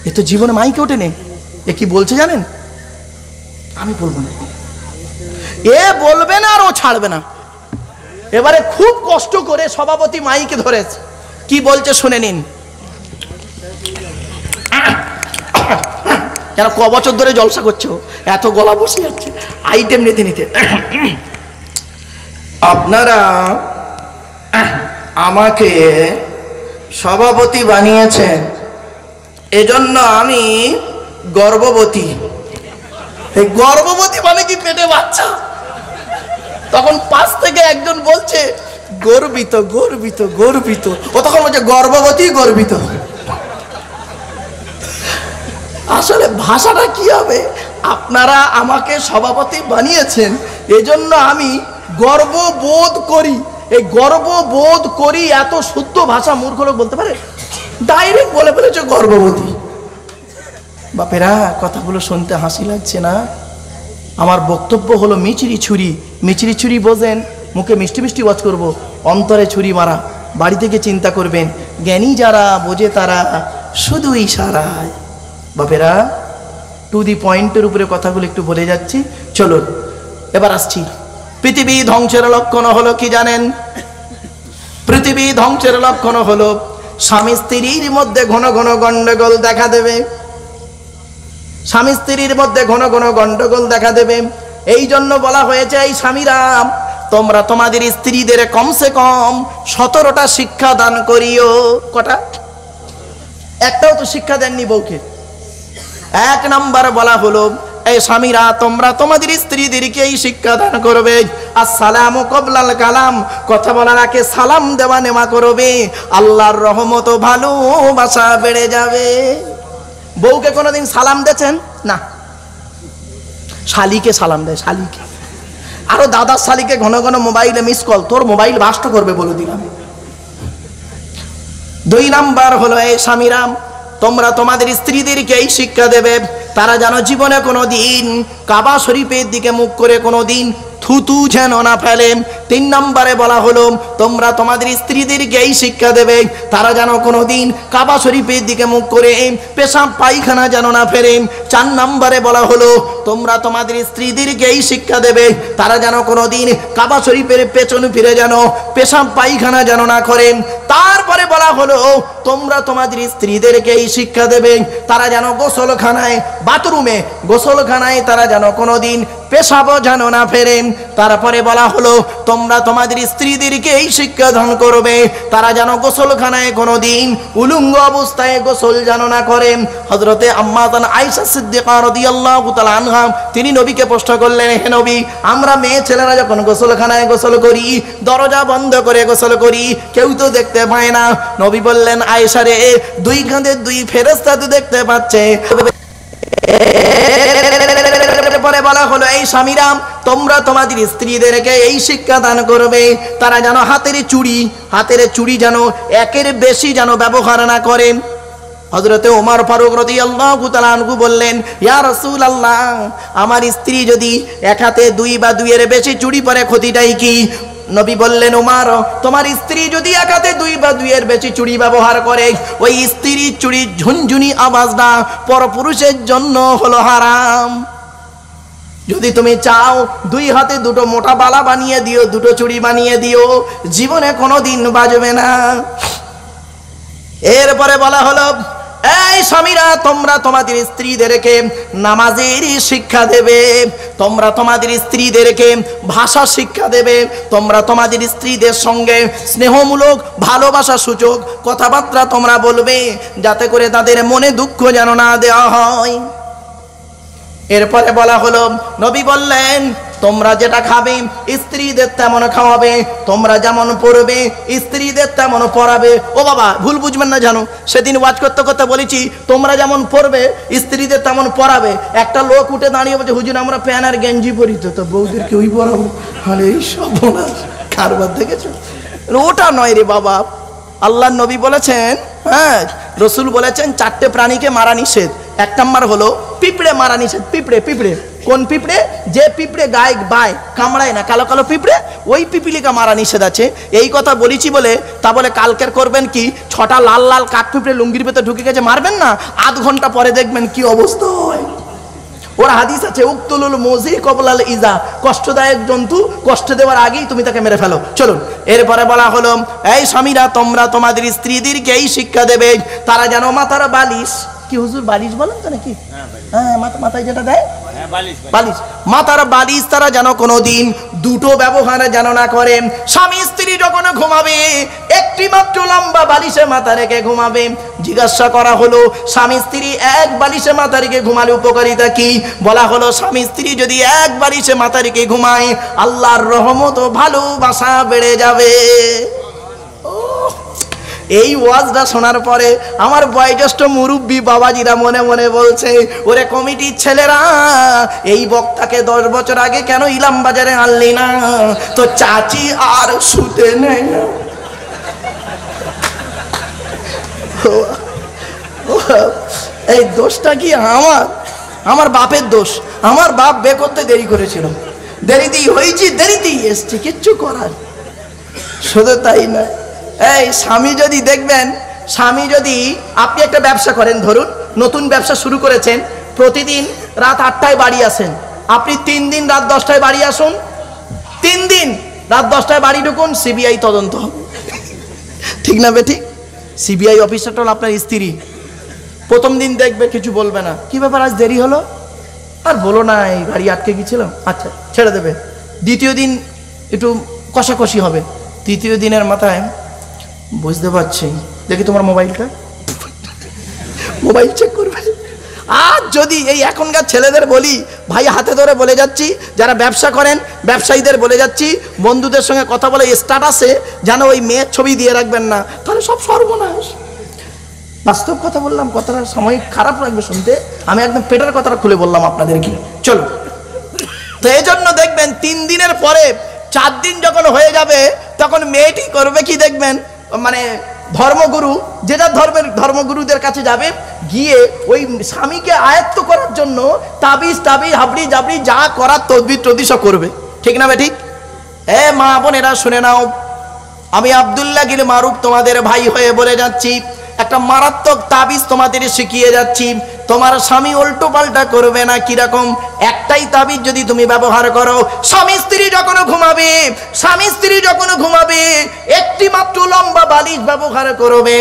এ তো জীবনে মাইকে ওঠে নেই, এ কি বলছে জানেন? আমি বলবো না, এ বলবে না আর ও ছাড়বে না। এবারে খুব কষ্ট করে সভাপতি মাইকে ধরেছে, কি বলছে শুনে নিন। কেন ক বছর ধরে জলসা করছো, এত গলা বসে যাচ্ছে আইটেম নিতে নিতে। আপনারা আমাকে সভাপতি বানিয়েছেন, এজন্য আমি গর্ভবতী। এই গর্ভবতী মানে কি পেটে বাচ্চা? তখন পাশ থেকে একজন বলছে গর্বিত গর্বিত গর্বিত, ও তখন বলছে গর্ভবতী গর্বিত। আসলে ভাষাটা কি হবে? আপনারা আমাকে সভাপতি বানিয়েছেন, এজন্য আমি গর্ববোধ করি। এই গর্ববোধ করি এত শুদ্ধ ভাষা মূর্খ লোক বলতে পারে? ডাইরেক্ট বলে ফেলেছে গর্ভবতী। বাপেরা কথাগুলো শুনতে হাসি লাগছে না? আমার বক্তব্য হলো মিচড়ি ছুরি। মিচড়ি ছুরি বোঝেন? মুখে মিষ্টি মিষ্টি ওয়াজ করবো, অন্তরে ছুরি মারা। বাড়ি থেকে চিন্তা করবেন, জ্ঞানী যারা বোঝে তারা শুধু ইশারায়। বাপেরা টু দি পয়েন্টের উপরে কথাগুলো একটু বলে যাচ্ছি, চলুন এবার আসছি। পৃথিবী ধ্বংসের লক্ষণ হলো কি জানেন? পৃথিবী ধ্বংসের লক্ষণ হলো স্বামী স্ত্রীর মধ্যে ঘন ঘন গন্ডগোল দেখা দেবে। স্বামী স্ত্রীর মধ্যে ঘন ঘন গন্ডগোল দেখা দেবে। এই জন্য বলা হয়েছে, এই স্বামীরা তোমরা তোমাদের স্ত্রীদের কমসে কম 17টা শিক্ষা দান করিও। কটা? একটাও তো শিক্ষা দেননি বউকে। 1 নাম্বার বলা হলো, এই স্বামীরা তোমরা তোমাদের স্ত্রীদেরকে এই শিক্ষা দান করবে, আসসালামু ক্বাবলাল কালাম, কথা বলার আগে সালাম দেওয়া নেওয়া করবে, আল্লাহর রহমত ও ভালোবাসা বেড়ে যাবে। বউকে কোনোদিন সালাম দিয়েছেন? না। শালিকে সালাম দেয়, শালিকে। আরো দাদার শালিকে ঘন ঘন মোবাইলে মিস কল, তোর মোবাইল বাস্ট করবে বলে দিলাম। 2 নাম্বার হলো, এই স্বামীরা তোমরা তোমাদের স্ত্রীদেরকে এই শিক্ষা দেবে, তারা যেন জীবনে কোনো দিন কাবা শরীফের দিকে মুখ করে কোনো দিন থুতু যেন না ফেলে। 3 নম্বরে বলা হলো, তোমরা তোমাদের স্ত্রীদেরকে এই শিক্ষা দেবে, তারা যেন কোনো দিন কাবা শরীফের দিকে মুখ করে পেশাব পায়খানা যেন না ফেলে। 4 নম্বরে বলা হলো, তোমরা তোমাদের স্ত্রীদেরকে এই শিক্ষা দেবে, তারা যেন কোনো দিন কাবা শরীফের পেছন ফিরে যেন পেশাব পায়খানা যেন না করে। তারপরে বলা হলো, তোমরা তোমাদের স্ত্রীদেরকে এই শিক্ষা দেবে, তারা যেন গোসলখানায় বাথরুমে গোসলখানায় তারা যেন কোনো দিন পেশাব যেন না ফেরে। তারপরে বলা হলো, তোমরা তোমাদের স্ত্রীদেরকে এই শিক্ষা দান করবে, তারা যেন গোসলখানায় কোনো দিন উলঙ্গ অবস্থায় গোসল যেন না করে। হযরতে আম্মা জান আয়েশা সিদ্দিকা রাদিয়াল্লাহু তাআলা আনহা তিনি নবীকে প্রশ্ন করলেন, হে নবী, আমরা মেয়ে ছেলেরা যখন গোসলখানায় গোসল করি, দরজা বন্ধ করে গোসল করি, কেউ তো দেখতে পায় না। নবী বললেন, আয়েশা রে, 2 কাঁধে 2 ফেরেশতা তো দেখতে পাচ্ছে। পরে বলা হলো, এই স্বামীরা তোমরা তোমাদের স্ত্রীদেরকে এই শিক্ষা দান করবে, তারা যেন হাতের চুড়ি যেন একের বেশি যেন ব্যবহার না করে। হযরতে ওমর ফারুক রাদিয়াল্লাহু তাআলা আনহু বললেন, ইয়া রাসূলুল্লাহ, আমার স্ত্রী যদি এক হাতে 2 বা 2 এর বেশি চুড়ি পরে ক্ষতিটাই কি? নবী বললেন, ওমর, তোমার স্ত্রী যদি এক হাতে 2 বা 2 এর বেশি চুড়ি ব্যবহার করে, ওই স্ত্রীর চুড়ির ঝুনঝুনি আওয়াজটা পরপুরুষের জন্য হলো হারাম। যদি তুমি চাও 2 হাতে 2টো মোটা বালা বানিয়ে দিও, 2টো চুড়ি বানিয়ে দিও, জীবনে কোনোদিন বাজবে না। এরপরে বলা হলো, এই স্বামীরা তোমরা তোমাদের স্ত্রীদেরকে নামাজের শিক্ষা দেবে, তোমরা তোমাদের স্ত্রীদেরকে ভাষা শিক্ষা দেবে, তোমরা তোমাদের স্ত্রীদের সঙ্গে স্নেহমূলক ভালোবাসা সূচক কথাবার্তা তোমরা বলবে, যাতে করে তাদের মনে দুঃখ যেন না দেওয়া হয়। এরপরে বলা হলো, নবী বললেন, তোমরা যেটা খাবে স্ত্রীদের তেমন খাওয়াবে, তোমরা যেমন পড়বে স্ত্রীদের তেমন পড়াবে। ও বাবা, ভুল বুঝবেন না জানো, সেদিন ওয়াজ করতে করতে বলেছি তোমরা যেমন পড়বে স্ত্রীদের তেমন পড়াবে। একটা লোক উঠে দাঁড়িয়ে বলছে, হুজুর আমরা প্যান্ট আর গেঞ্জি পরি, তো বউদেরকে ওই পড়াবো? আরে এই সব কারবার দেখেছো? ওটা নয় রে বাবা, আল্লাহর নবী বলেছেন, হ্যাঁ রসুল বলেছেন 4টে প্রাণীকে মারা নিষেধ। 1 নাম্বার হলো পিঁপড়ে মারা নিষেধ। পিঁপড়ে কোন পিঁপড়ে? যে পিঁপড়ে গায়ে বায়, কামড়ায় না, কালো কালো পিঁপড়ে, ওই পিপিলিকা মারা নিষেধ আছে। এই কথা বলেছি বলে তা বলে কালকের করবেন কি 6টা লাল লাল কাক পিঁপড়ে লুঙ্গির ভেতর ঢুকে গেছে, মারবেন না, আধ ঘন্টা পরে দেখবেন কি অবস্থা হয়। ওর হাদিস আছে, উক্তুলুল মুজি কবলাল ইজা, কষ্টদায়ক জন্তু কষ্ট দেওয়ার আগেই তুমি তাকে মেরে ফেলো। চলুন, এরপরে বলা হলো, এই স্বামীরা তোমরা তোমাদের স্ত্রীদেরকে এই শিক্ষা দেবে, তারা যেন মাথার বালিশ কি হুজুর বালিশ বলেন তো নাকি? হ্যাঁ, মাথায় যেটা দেয় বালিশ। মাথার বালিশ তারা যেন কোনোদিন দুটো ব্যবহার যেন না করে। স্বামী স্ত্রী যখন ঘুমাবে একটি মাত্র লম্বা বালিশে মাথা রেখে ঘুমাবে। জিজ্ঞাসা করা হলো স্বামী স্ত্রী এক বালিশে মাথা রেখে ঘুমালে উপকারিতা কি? বলা হলো স্বামী স্ত্রী যদি এক বালিশে মাথা রেখে ঘুমায় আল্লাহর রহমত ও ভালোবাসা বেড়ে যাবে। এই ওয়াজটা শোনার পরে আমার বয়োজ্যেষ্ঠ মুরব্বী বাবাজিরা মনে মনে বলছে, ওরে কমিটির ছেলেরা, এই বক্তাকে 10 বছর আগে কেন ইলাম বাজারে আনলি না? তো চাচি আর শুতে নেই না। এই দোষটা কি আমার বাপের দোষ। আমার বাপ বে করতে দেরি করেছিল, দেরিতেই হয়েছি, দেরিতেই এসছি, কিচ্ছু করার। শুধু তাই না, এই স্বামী যদি দেখবেন, স্বামী যদি আপনি একটা ব্যবসা করেন, ধরুন নতুন ব্যবসা শুরু করেছেন, প্রতিদিন রাত 8টায় বাড়ি আসেন, আপনি 3 দিন রাত 10টায় বাড়ি আসুন, 3 দিন রাত 10টায় বাড়ি ঢুকুন, সিবিআই তদন্ত হবে। ঠিক না বে ঠিক? সিবিআই অফিসারটা হলো আপনার স্ত্রী। প্রথম দিন দেখবে কিছু বলবে না, কি ব্যাপার আজ দেরি হলো? আর বলো না, এই গাড়ি আটকে গিয়েছিল, আচ্ছা ছেড়ে দেবে। দ্বিতীয় দিন একটু কষাকষি হবে, তৃতীয় দিনের মাথায় বুঝতে পারছি, দেখি তোমার মোবাইলটা, মোবাইল চেক করবে। আর যদি এই এখনকার ছেলেদের বলি, ভাই হাতে ধরে বলে যাচ্ছি, যারা ব্যবসা করেন ব্যবসায়ীদের বলে যাচ্ছি, বন্ধুদের সঙ্গে কথা বলে স্ট্যাটাসে যেন ওই মেয়ের ছবি দিয়ে রাখবেন না, তাহলে সব সর্বনাশ। বাস্তব কথা বললাম, কথাটা সময় খারাপ লাগবে শুনতে, আমি একদম পেটের কথাটা খুলে বললাম আপনাদের কি। চলো, তো এই জন্য দেখবেন 3 দিনের পরে 4 দিন যখন হয়ে যাবে তখন মেয়েটি করবে কি দেখবেন, মানে ধর্মগুরু, যেটা ধর্মগুরুদের কাছে যাবে, গিয়ে ওই স্বামীকে আয়ত্ত করার জন্য তাবিজ হাবড়ি জাবড়ি যা করার তদবির টদিশও করবে। ঠিক না ঠিক? মা বোনেরা শুনে নাও, আমি আব্দুল্লাহ গিল মারুফ তোমাদের ভাই হয়ে বলে যাচ্ছি, একটা মারাত্মক তাবিজ তোমাদের শিখিয়ে যাচ্ছি। তোমার স্বামী উল্টো পাল্টা করবে না। কিরকম? একটাই তাবিজ যদি তুমি ব্যবহার করো, স্বামী স্ত্রী যখন ঘুমাবে একটি মাত্র লম্বা বালিশ ব্যবহার করবে,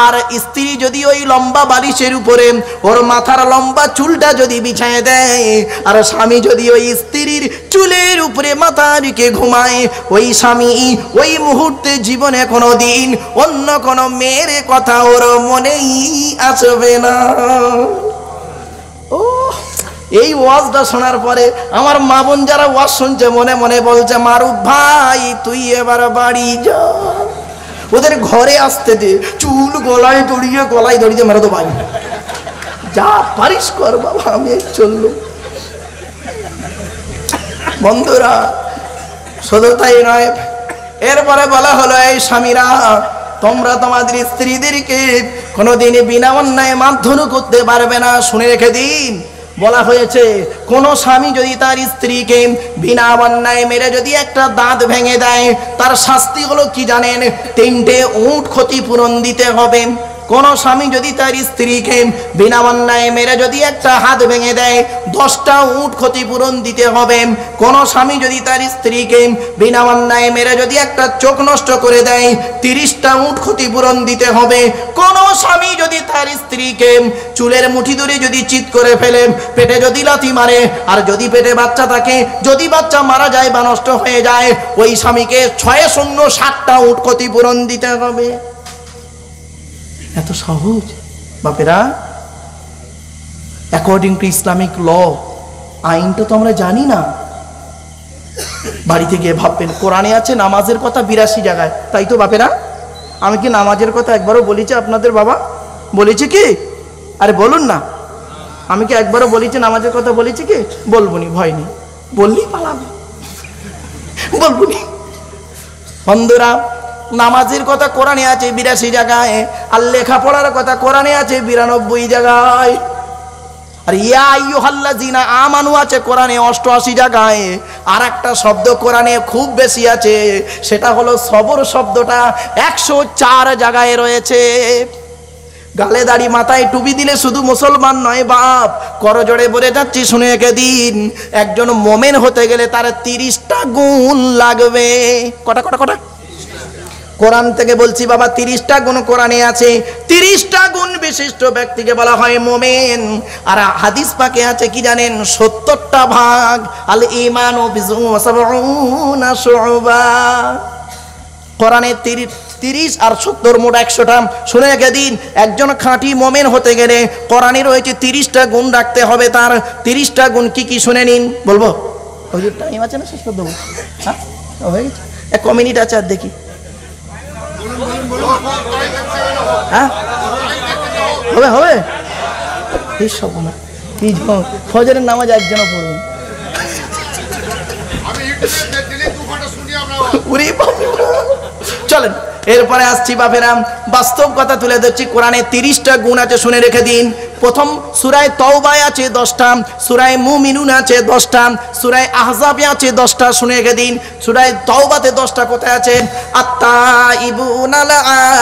আর স্ত্রী যদি ওই লম্বা বালিশের উপরে ওর মাথার লম্বা চুলটা যদি বিছায় দেয়, আর স্বামী যদি ওই স্ত্রীর চুলের উপরে মাথা রেখে ঘুমায়, ওই স্বামী ওই মুহূর্তে জীবনে কোনোদিন অন্য কোনো মেয়ের কথা ওর মনেই আসবে না। ও, এই ওয়াজটা শোনার পরে আমার মা বোন যারা ওয়াজ শুনছে মনে মনে বলছে, মারুফ ভাই তুই এবার বাড়ি যা, ওদের ঘরে আসতে দে, চুল গলায় দড়িয়ে মেরে তো ভাই, যা পারিস কর বাবা, আমি চললো। বন্ধুরা শুধু তাই নয়, এরপরে বলা হলো, এই স্বামীরা তোমরা তোমাদের স্ত্রীদেরকে কোনোদিন বিনা অন্যায় মারধর করতে পারবে না। শুনে রেখে দিন, বলা হয়েছে কোন স্বামী যদি তার স্ত্রীকে বিনা অন্যায় মেরে যদি একটা দাঁত ভেঙে দেয়, তার শাস্তি হলো কি জানেন? 3টে উট ক্ষতিপূরণ দিতে হবে। কোন স্বামী যদি তার স্ত্রীকে বিনা অন্যায় মেরে যদি একটা হাত ভেঙে দেয়, 10টা উট ক্ষতিপূরণ দিতে হবে। কোন স্বামী যদি তার স্ত্রীকে বিনা অন্যায় মেরে যদি একটা চোখ নষ্ট করে দেয়, 30টা উট ক্ষতিপূরণ দিতে হবে। কোন স্বামী যদি তার স্ত্রীকে চুলের মুঠি ধরে যদি চিৎ করে ফেলে, পেটে যদি লাথি মারে, আর যদি পেটে বাচ্চা থাকে, যদি বাচ্চা মারা যায় বা নষ্ট হয়ে যায়, ওই স্বামীকে 60টা উট ক্ষতিপূরণ দিতে হবে। এত সহজ বাপেরা? অ্যাকর্ডিং টু ইসলামিক ল, আইনটা তো আমরা জানি না। বাড়িতে গিয়ে ভাববেন, কোরআনে আছে নামাজের কথা 82 জায়গায়, তাই তো বাপেরা? আমি কি নামাজের কথা একবারও বলেছি আপনাদের বাবা? বলেছি কি? আরে বলুন না, আমি কি একবারও বলেছি নামাজের কথা? বলেছি কি? বলবো নি, ভয় নেই, বললেই পালাবে, বলবো নি। বন্ধুরা, নামাজের কথা কোরআনে আছে 82 জায়গায়, আর লেখাপড়ার কথা কোরআনে আছে 92 জায়গায়, আর ইয়া আইয়ুহাল্লাযিনা আমানু আছে কোরআনে 88 জায়গায়। আর একটা শব্দ কোরআনে খুব বেশি আছে, সেটা হলো সবর শব্দটা 104 জায়গায় রয়েছে। গালে দাড়ি মাথায় টুপি দিলে শুধু মুসলমান নয় বাপ, করজোড়ে বলে যাচ্ছি শুনে রেখে দিন, একজন মোমেন হতে গেলে তার 30টা গুণ লাগবে। কটা? কোরআন থেকে বলছি বাবা, 30টা গুণ কোরআনে আছে। 30টা গুণ বিশিষ্ট ব্যক্তিকে বলা হয় মুমিন। আর হাদিস পাকে আছে কি জানেন? 70টা ভাগ। আল ঈমানু বিজু সাবউনা শুবা। কোরআনে 30 আর 70 মোট 100টা। শুনে রেখে দিন, একজন খাঁটি মুমিন হতে গেলে কোরআনে রয়েছে 30টা গুণ রাখতে হবে। তার 30টা গুণ কি কি শুনে নিন। বলবো? ওই টাইম আছে না, শেষ করে দেবো? হ্যাঁ, হয়ে গেছে, 1 মিনিট আছে, আর দেখি। হ্যাঁ, হবে হবে। এই সব না, ফজরের নামাজ একজনও পড়বেন। চলেন এরপরে আসছি বাপেরাম, বাস্তব কথা তুলে ধরছি। কোরআনে 30টা গুণ আছে, শুনে রেখে দিন। প্রথম সূরায়ে তওবায় আছে 10টা, সূরায়ে মুমিনুন আছে 10টা, সূরায়ে আহজাবে আছে 10টা। শুনে রেখে দিন, সূরায়ে তওবাতে 10টা কোথায় আছে? আত-তাইবুনাল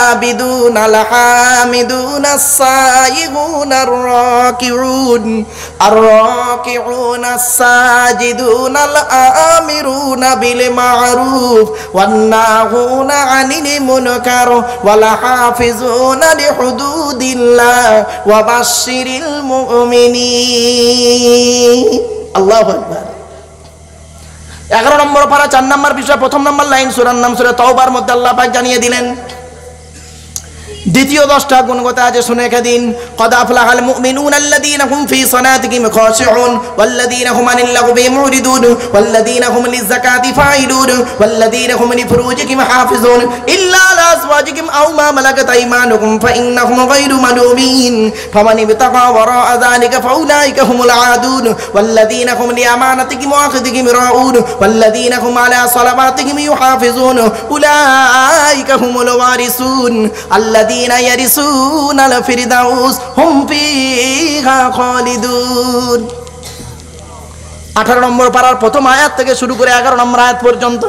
আবিদুনাল হামিদুনাস সাইয়ুনার রাকিউন আর-রাকিউনাস সাজিদুনাল আমিরুনা বিল মা'রুফ ওয়ান নাহুনা আনিল মুনকার ওয়াল হাফিজুনা লিহুদুদিল্লাহ ওয়া বাশশিরিল মুমিনিন। আল্লাহু আকবার। 11 নম্বর পারা 4 নম্বর বিষয়, 1 নম্বর লাইন, সূরার নাম সূরা তাওবার মধ্যে আল্লাহ পাক জানিয়ে দিলেন। দ্বিতীয় 10টা গুণ কথা আছে, শুনে রেখে দিন। ক্বাদ আফলাহাল মুমিনুনা আল্লাযীনা হুম ফি সালাতিহিম খাশিউন ওয়াল্লাযীনা হুম আনিল লাগবি মুরিদুন ওয়াল্লাযীনা হুম লিযাকাতি ফাইলুন ওয়াল্লাযীনা হুম লিফুরুজিহিম হাফিজুন ইল্লা আলা আজওয়াজিহিম আও মা মালাকাত আইমানুহুম ফাইন্নাহুম গায়রু মালুমিন ফামান ইবতাগা ওয়ারা'a যালিকা ফাউলাইকা হুমুল আদুন ওয়াল্লাযীনা হুম লিআমানাতিহিম ওয়া আখদিহিম রাউন ওয়াল্লাযীনা হুম আলা সালাওয়াতিহিম ইউহাফিজুন উলাইকা হুমুল ওয়ারিসুন আল্লাযীনা ইয়ারিসুনাল ফিরদাউস হুম ফিহা খালিদুন। 18 নম্বর পারার প্রথম আয়াত থেকে শুরু করে 11 নম্বর আয়াত পর্যন্ত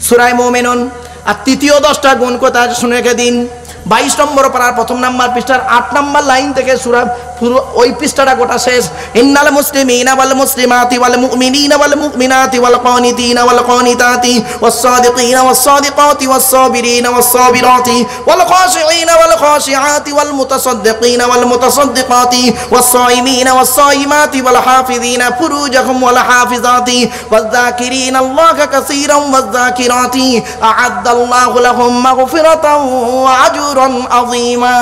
সূরা মুমিনুন। আর তৃতীয় 10টা গুণ কথা আছে, শুনে রেখে দিন। 22 নম্বর পারার 1 নম্বর পৃষ্ঠার 8 নম্বর লাইন থেকে সূরা পুরো ওই পৃষ্ঠাটা গোটা শেষ। ইন্নাল মুসলিমিনা ওয়াল মুসলিমাতি ওয়াল মুমিনিনা ওয়াল মুমিনাতি ওয়াল কানিতিনা ওয়াল কানিতাতি ওয়াস সাদিকিনা ওয়াস সাদিকাতি ওয়াস সাবিরিনা ওয়াস সাবিরাতি ওয়াল খাশিঈনা ওয়াল খাশিআতি ওয়াল মুতাসাদ্দিকিনা ওয়াল মুতাসাদ্দিকাতি ওয়াস সাইমিনা ওয়াস সাইমাতি ওয়াল হাফিযিনা ফুরুজাহুম ওয়াল হাফিজাতি ওয়াজ যাকিরিনা আল্লাহা কাসীরান ওয়াজ যাকিরাতি আ'আদ্দাল্লাহু লাহুম মাগফিরাতান ওয়া আজরান আযীমা।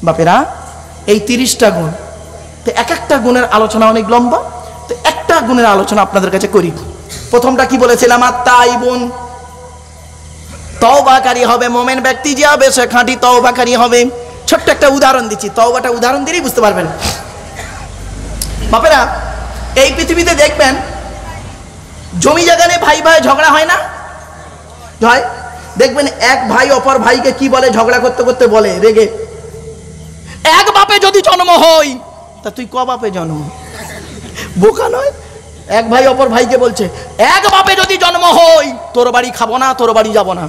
বাপেরা, এই 30টা গুণ, তো এক একটা গুণের আলোচনা অনেক লম্বা, তো একটা গুণের আলোচনা আপনাদের কাছে করি। প্রথমটা কি বলেছিলাম? আত-তাইবুন, তওবাকারী হবে। মুমিন ব্যক্তি যে হবে সে খাঁটি তওবাকারী হবে। ছোট্ট একটা উদাহরণ দিচ্ছি, তওবাটা উদাহরণ দিলেই বুঝতে পারবেন। বাপেরা, এই পৃথিবীতে দেখবেন জমি জায়গা নিয়ে ভাই ভাই ঝগড়া হয় না? হয়। দেখবেন এক ভাই অপর ভাইকে কি বলে? ঝগড়া করতে করতে বলে রেগে, এক বাপে যদি জন্ম হই, তা তুই ক বাপে জন্ম? বোকা নয়? এক ভাই অপর ভাইকে বলছে, এক বাপে যদি জন্ম হই, তোর বাড়ি খাবো না, তোর বাড়ি যাব না।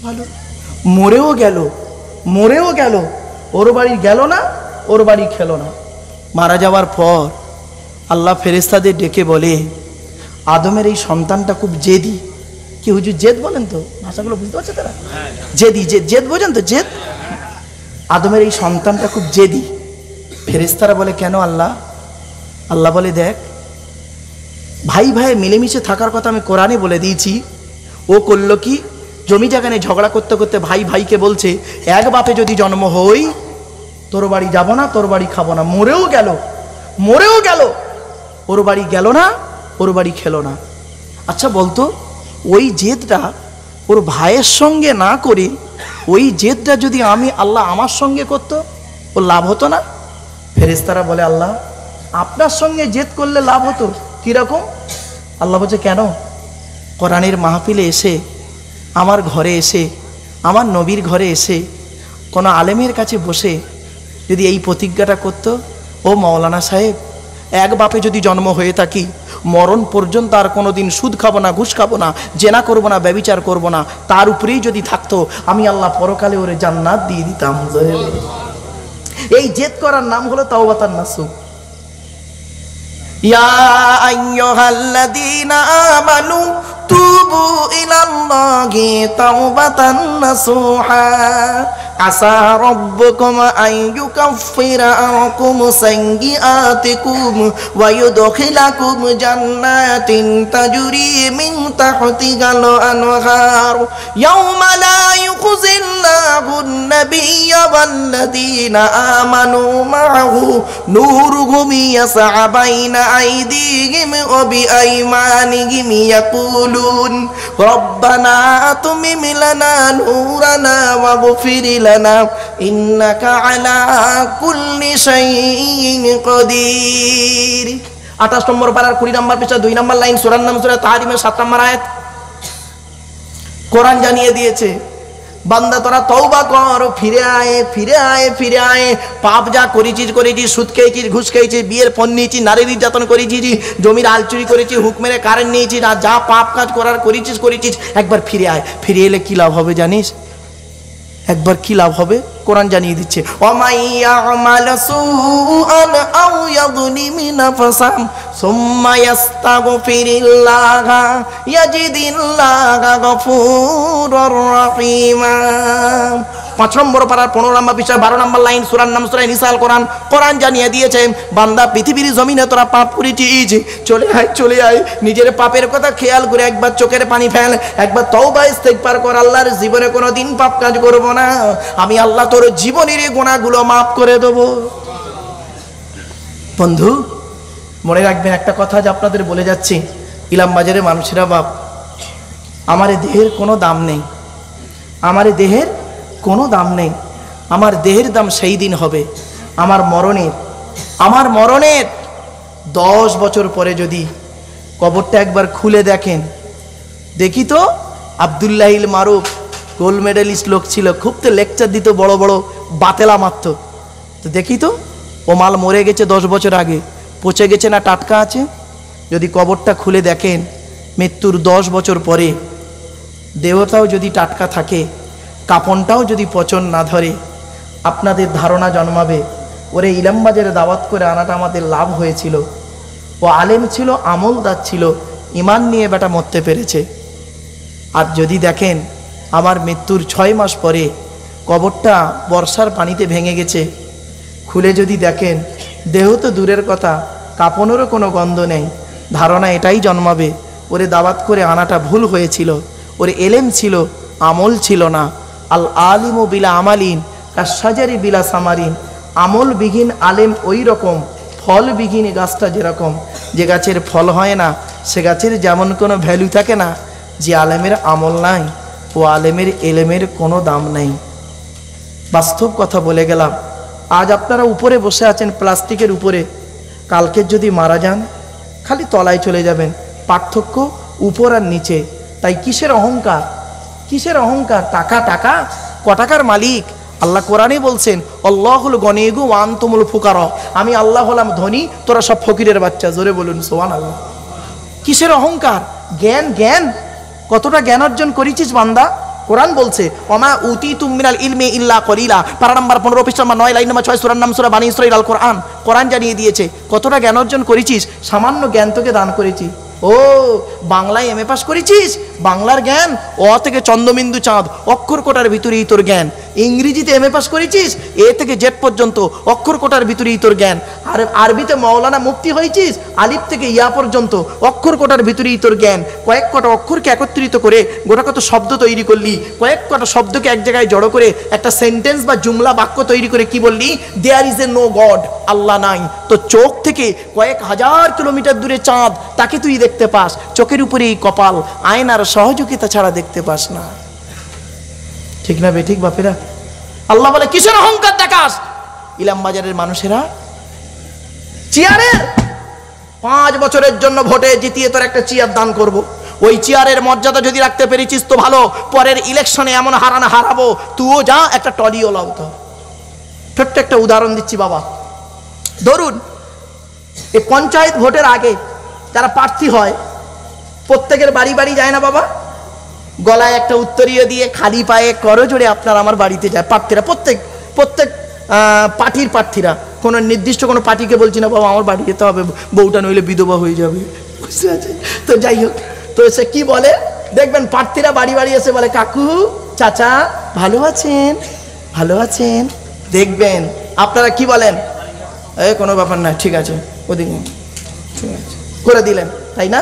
ভালো, মরেও গেল, মরেও গেল, ওর বাড়ি গেল না, ওর বাড়ি খেলো না। মারা যাওয়ার পর আল্লাহ ফেরেশতাদের ডেকে বলে, আদমের এই সন্তানটা খুব জেদি। কি হুজুর জেদ বলেন তো? ভাষাগুলো বুঝতে পারছে তারা? জেদি, জেদ বোঝেন তো? জেদ। আদমের এই সন্তানটা খুব জেদি। ফেরেশতারা বলে, কেন আল্লাহ? আল্লাহ বলে, দেখ, ভাই ভাই মিলেমিশে থাকার কথা আমি কোরআনে বলে দিয়েছি। ও করলো কি? জমি জায়গা নিয়ে ঝগড়া করতে করতে ভাই ভাইকে বলছে, এক বাপে যদি জন্ম হই, তোর বাড়ি যাব না, তোর বাড়ি খাবো না। মরেও গেল, মরেও গেল, ওর বাড়ি গেল না, ওর বাড়ি খেলো না। আচ্ছা বলতো, ওই জেদটা ওর ভাইয়ের সঙ্গে না করে ওই জেদটা যদি আমি আল্লাহ আমার সঙ্গে করতো, ও লাভ হতো না? ফেরেশতারা বলে, আল্লাহ আপনার সঙ্গে জেদ করলে লাভ হতো। কীরকম? আল্লাহ বলছে, কেন? কোরআনের মাহফিলে এসে, আমার ঘরে এসে, আমার নবীর ঘরে এসে, কোনো আলেমের কাছে বসে যদি এই প্রতিজ্ঞাটা করতো, ও মাওলানা সাহেব, এক বাপে যদি জন্ম হয়ে থাকি, মরণ পর্যন্ত আর কোনো দিন সুদ খাবো না, ঘুষ খাবো না, জেনা করবো না, ব্যভিচার করবো না, তার উপরেই যদি থাকতো, আমি আল্লাহ পরকালে ওরে জান্নাত দিয়ে দিতাম। এই জেদ করার নাম হলো তাওবাতান নাসুহ। ইয়া আইয়ুহাল্লাযীনা আমানু তুবু ইলাল্লাহি তাওবাতান নাসুহা আসা রাব্বুকুম আন ইউকাফিরা আনকুম সাইয়্যাতিকুম ওয়া ইউদখিলাকুম জান্নাতিন তাজরি মিন তাহতিহাল আনহার ইয়াওমা লা ইউখজিল্লাহুন নাবিয়্যা ওয়াল্লাযীনা আমানু মা'হু নূরুহুম ইয়াসআ বাইনা আইদিহিম ওয়া বিআইমানিহিম ইয়াকুলুন রব্বানা আতমিম লানা নূরানা ওয়াগফির লানা ইন্নাকা আলা কুল্লি শাইইন কাদির। 28 নম্বর পারার 20 নম্বর পৃষ্ঠা 2 নম্বর লাইন, সূরার নাম সূরা তাহরিমের 7 নম্বর আয়াত। কোরআন জানিয়ে দিয়েছে বান্দা তোরা তওবা কর, ফিরে আয় ফিরে আয় ফিরে আয়। পাপ যা করেছিস করেছিস, সুদ খেয়েছিস, ঘুষ খেয়েছিস, বিয়ের ফোন নিয়েছিস, নারী নির্যাতন করেছিস, জমির আল চুরি করেছিস, হুক মেরে কারেন্ট নিয়েছিস, আর যা পাপ কাজ করার করেছিস করেছিস, একবার ফিরে আয়। ফিরে এলে কি লাভ হবে জানিস? একবার কি লাভ হবে কোরআন জানিয়ে দিচ্ছে, ওয়ামাইয়া আমাল সুআন আও ইয়াযলিমি নাফসাহু সুম্মা ইস্তাগফিরিল্লাহা ইয়াজিদিল্লাহা গফুরুর রহিমা। 5 নম্বর পারার 15 নম্বর পৃষ্ঠা 12 নম্বর লাইন, সূরার নাম সূরা নিসাল। কোরআন জানিয়ে দিয়েছে বান্দা পৃথিবীর জমিনে তোরা পাপ করেছিস, চলে আয় চলে আয়, নিজের পাপের কথা খেয়াল করে একবার চোখের পানি ফেল, একবার তওবা ইস্তেগফার কর। আল্লাহর জীবনে কোনোদিন পাপ কাজ করব না, আমি আল্লাহ তোর জীবনের গুনাহগুলো মাফ করে দেব। বন্ধু মনে রাখবেন একটা কথা যে আপনাদের বলে যাচ্ছি, ইলাম বাজারের মানুষেরা, বাপ আমার দেহের কোনো দাম নেই, আমার দেহের কোনো দাম নেই। আমার দেহের দাম সেই দিন হবে আমার মরণের 10 বছর পরে যদি কবরটা একবার খুলে দেখেন। দেখি তো আব্দুল্লাহিল মারুফ গোল্ড মেডেলিস্ট লোক ছিল, খুব তো লেকচার দিত, বড় বড় বাতেলা মারত। তো দেখি তো ও মাল মরে গেছে 10 বছর আগে, পচে গেছে না টাটকা আছে? যদি কবরটা খুলে দেখেন মৃত্যুর 10 বছর পরে, দেহটাও যদি টাটকা থাকে, কাপনটাও যদি পচন না ধরে, আপনাদের ধারণা জন্মাবে ওরে ইলামবাজারে দাওয়াত করে আনাটা আমাদের লাভ হয়েছিল। ও আলেম ছিল, আমলদার ছিল, ইমান নিয়ে বেটা মরতে পেরেছে। আর যদি দেখেন আমার মৃত্যুর 6 মাস পরে কবরটা বর্ষার পানিতে ভেঙে গেছে, খুলে যদি দেখেন দেহ তো দূরের কথা, কাপনেরও কোনো গন্ধ নেই, ধারণা এটাই জন্মাবে ওরে দাওয়াত করে আনাটা ভুল হয়েছিল, ওরে এলেম ছিল, আমল ছিল না। আল আলিমু বিলা আমালিন কাশাজারি বিলা সামারিন। আমল বিহীন আলেম ওই রকম, ফল বিহীন গাছটা যেরকম, যে গাছের ফল হয় না সে গাছের যেমন কোনো ভ্যালু থাকে না, যে আলেমের আমল নাই ও আলেমের এলেমের কোনো দাম নাই। বাস্তব কথা বলে গেলাম। আজ আপনারা উপরে বসে আছেন প্লাস্টিকের উপরে, কালকে যদি মারা যান খালি তলায় চলে যাবেন, পার্থক্য উপর আর নিচে। তাই কিসের অহংকার, কিসের অহংকার? টাকা টাকা, ক টাকার মালিক? আল্লাহ কোরআনে বলছেন আল্লাহুল গনিয়্যু ওয়া আনতুমুল ফুকারা, আমি আল্লাহ হলাম ধনী, তোরা সব ফকিরের বাচ্চা। জোরে বলুন সুবহানাল্লাহ। কিসের অহংকার? জ্ঞান, জ্ঞান কতটা জ্ঞান অর্জন করেছিস বান্দা? কোরআন বলছে ওমা উতিতুম মিনাল ইলমি ইল্লা কলিলা, পারা নাম্বার 15 পৃষ্ঠা 9 লাইন নাম্বার 6, সূরার নাম সূরা বানী ইসরাঈল। আল কোরআন, কোরআন জানিয়ে দিয়েছে কতটা জ্ঞান অর্জন করেছিস। সামান্য জ্ঞান তোকে দান করেছি। ও বাংলায় এমএ পাস করেছিস, বাংলার জ্ঞান, অ থেকে চন্দ্রবিন্দু চাঁদ অক্ষর কোটার ভিতরেই তোর জ্ঞান। ইংরেজিতে এমএ পাস করেছিস, এ থেকে জেড পর্যন্ত অক্ষর কোটার ভিতরেই তোর জ্ঞান। আর আরবিতে মৌলানা মুফতি হয়েছিস, আলিফ থেকে ইয়া পর্যন্ত অক্ষর কোটার ভিতরেই তোর জ্ঞান। কয়েক কটা অক্ষরকে একত্রিত করে গোটা কত শব্দ তৈরি করলি, কয়েক কটা শব্দকে এক জায়গায় জড়ো করে একটা সেন্টেন্স বা জুমলা বাক্য তৈরি করে কি বললি? There is a no God, আল্লাহ নাই। তো চোখ থেকে কয়েক হাজার কিলোমিটার দূরে চাঁদ, তাকে তুই দেখতে পাস, চোখের উপরে এই কপাল, আয়নার সহযোগিতা ছাড়া দেখতে পাস না। ঠিক না বেঠিক বাপেরা? আল্লাহ বলে কিসের অহংকার দেখাস? ইলাম বাজারের মানুষেরা চেয়ারের 5 বছরের জন্য ভোটে জিতিয়ে তোর একটা চেয়ার দান করব, ওই চেয়ারের মর্যাদা যদি রাখতে পেরেছিস তো ভালো, পরের ইলেকশনে এমন হারাবো তুইও যা একটা টলিও লাউতো। ছোট্ট একটা উদাহরণ দিচ্ছি বাবা। ধরুন এই পঞ্চায়েত ভোটের আগে যারা প্রার্থী হয় প্রত্যেকের বাড়ি বাড়ি যায় না বাবা, গলায় একটা উত্তরীয় দিয়ে খালি পায়ে করজোড়ে আপনার আমার বাড়িতে যায় প্রার্থীরা, প্রত্যেক পার্টির প্রার্থীরা। কোনো নির্দিষ্ট কোনো পার্টিকে বলছি না বাবা, আমার বাড়ি যেতে হবে, বউটা নইলে বিধবা হয়ে যাবে, বুঝতে আছে তো। যাই হোক, তো সে কি বলে দেখবেন, প্রার্থীরা বাড়ি বাড়ি এসে বলে, কাকু চাচা ভালো আছেন, ভালো আছেন। দেখবেন আপনারা কি বলেন, এই কোনো ব্যাপার না, ঠিক আছে ওদিকে ঠিক আছে করে দিলেন, তাই না?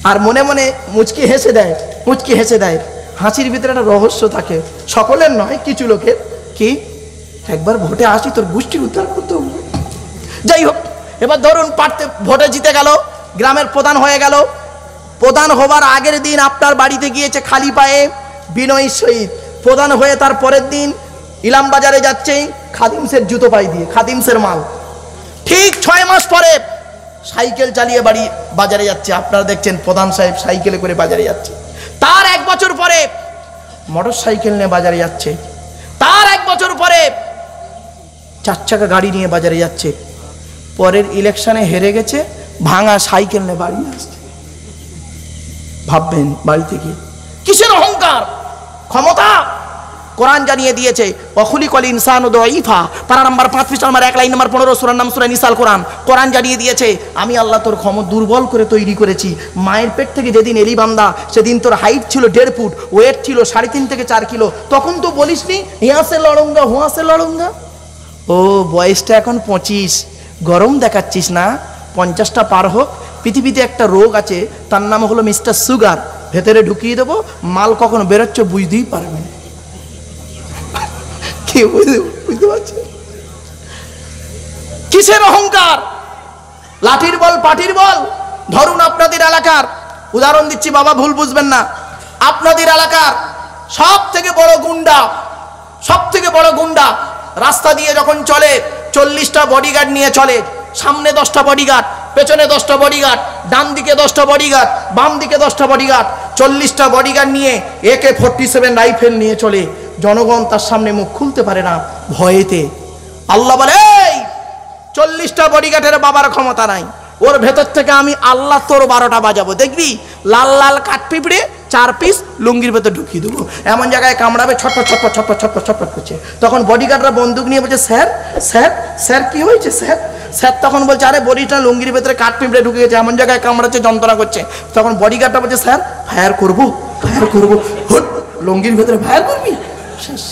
আর মনে মনে মুচকি হেসে দেয়, মুচকি হেসে দেয়। হাসির ভিতরে একটা রহস্য থাকে, সকলের নয়, কিছু লোকের। কি, একবার ভোটে আসি তোর গোষ্ঠীর উদ্ধার করতে হবে। যাই হোক, এবার ধরুন ভোটে জিতে গেল, গ্রামের প্রধান হয়ে গেল। প্রধান হবার আগের দিন আপনার বাড়িতে গিয়েছে খালি পায়ে বিনয়ীর সহিত। প্রধান হয়ে তার পরের দিন ইলাম বাজারে যাচ্ছে খাদিমসের জুতো পাই দিয়ে, খাদিমসের মাল। ঠিক 6 মাস পরে সাইকেল চালিয়ে বাজারে যাচ্ছে। আপনারা দেখছেন প্রধান সাহেব সাইকেলে করে বাজারে যাচ্ছে। তার 1 বছর পরে মোটর সাইকেল নিয়ে বাজারে যাচ্ছে। তার 1 বছর পরে 4 চাকা গাড়ি নিয়ে বাজারে যাচ্ছে। পরের ইলেকশনে হেরে গেছে, ভাঙা সাইকেল নিয়ে বাড়ি আসছে। ভাববেন বাড়িতে গিয়ে কিসের অহংকার, ক্ষমতা। কোরআন জানিয়ে দিয়েছে অখুলিকল ইনসানু দাঈফা, পারা নাম্বার 5 পৃষ্ঠা নাম্বার 1 লাইন নাম্বার 15, সূরার নাম সূরা নিসাল। কোরআন জানিয়ে দিয়েছে আমি আল্লাহ তোর ক্ষমতা দুর্বল করে তৈরি করেছি। মায়ের পেট থেকে যেদিন এলি বান্দা, সেদিন তোর হাইট ছিল 1.5 ফুট, ওয়েট ছিল 3.5 থেকে 4 কিলো। তখন তো বলিসনি হিয়া সে লড়ুঙ্গা হুয়া সে লড়ুঙ্গা। ও বয়সটা এখন 25, গরম দেখাচ্ছিস না, 50টা পার হোক। পৃথিবীতে একটা রোগ আছে, তার নাম হলো মিস্টার সুগার। ভেতরে ঢুকিয়ে দেবো, মাল কখন বেরোচ্ছে বুঝতেই পারবে না। কি বুঝতে পারছে? কিসের অহংকার, লাঠির বল পাটির বল। ধরুন আপনাদের এলাকার উদাহরণ দিচ্ছি বাবা, ভুল বুঝবেন না। আপনাদের এলাকার সব থেকে বড় গুন্ডা, সব থেকে বড় গুন্ডা রাস্তা দিয়ে যখন চলে 40টা বডিগার্ড নিয়ে চলে। সামনে 10টা বডিগার্ড, পেছনে 10টা বডিগার্ড, ডান দিকে 10টা বডিগার্ড, বাম দিকে 10টা বডিগার্ড। 40টা বডিগার্ড নিয়ে AK-47 রাইফেল নিয়ে চলে। জনগণ তার সামনে মুখ খুলতে পারে না ভয়েতে। আল্লাহ বলে এই 40টা বডিগার্ডের বাবার ক্ষমতা নাই, ওর ভেতর থেকে আমি আল্লাহ তোর 12টা বাজাবো। দেখবি লাল লাল কাঠ পিঁপড়ে 4 পিস লুঙ্গির ভেতর ঢুকিয়ে দেবো, এমন জায়গায় কামড়াবে ছটপট ছটপট ছটপট ছটপট ছটপট করছে। তখন বডিগার্ডরা বন্দুক নিয়ে বলছে স্যার স্যার স্যার কি হয়েছে স্যার? স্যার তখন বলছে আরে বডিটা লুঙ্গির ভেতরে কাঠ পিঁপড়ে ঢুকে গেছে, এমন জায়গায় কামড়াচ্ছে যন্ত্রণা করছে। তখন বডিগার্ডটা বলছে স্যার ফায়ার করবো, ফায়ার করবো। হুট, লুঙ্গির ভেতরে ফায়ার করবি, শেষ।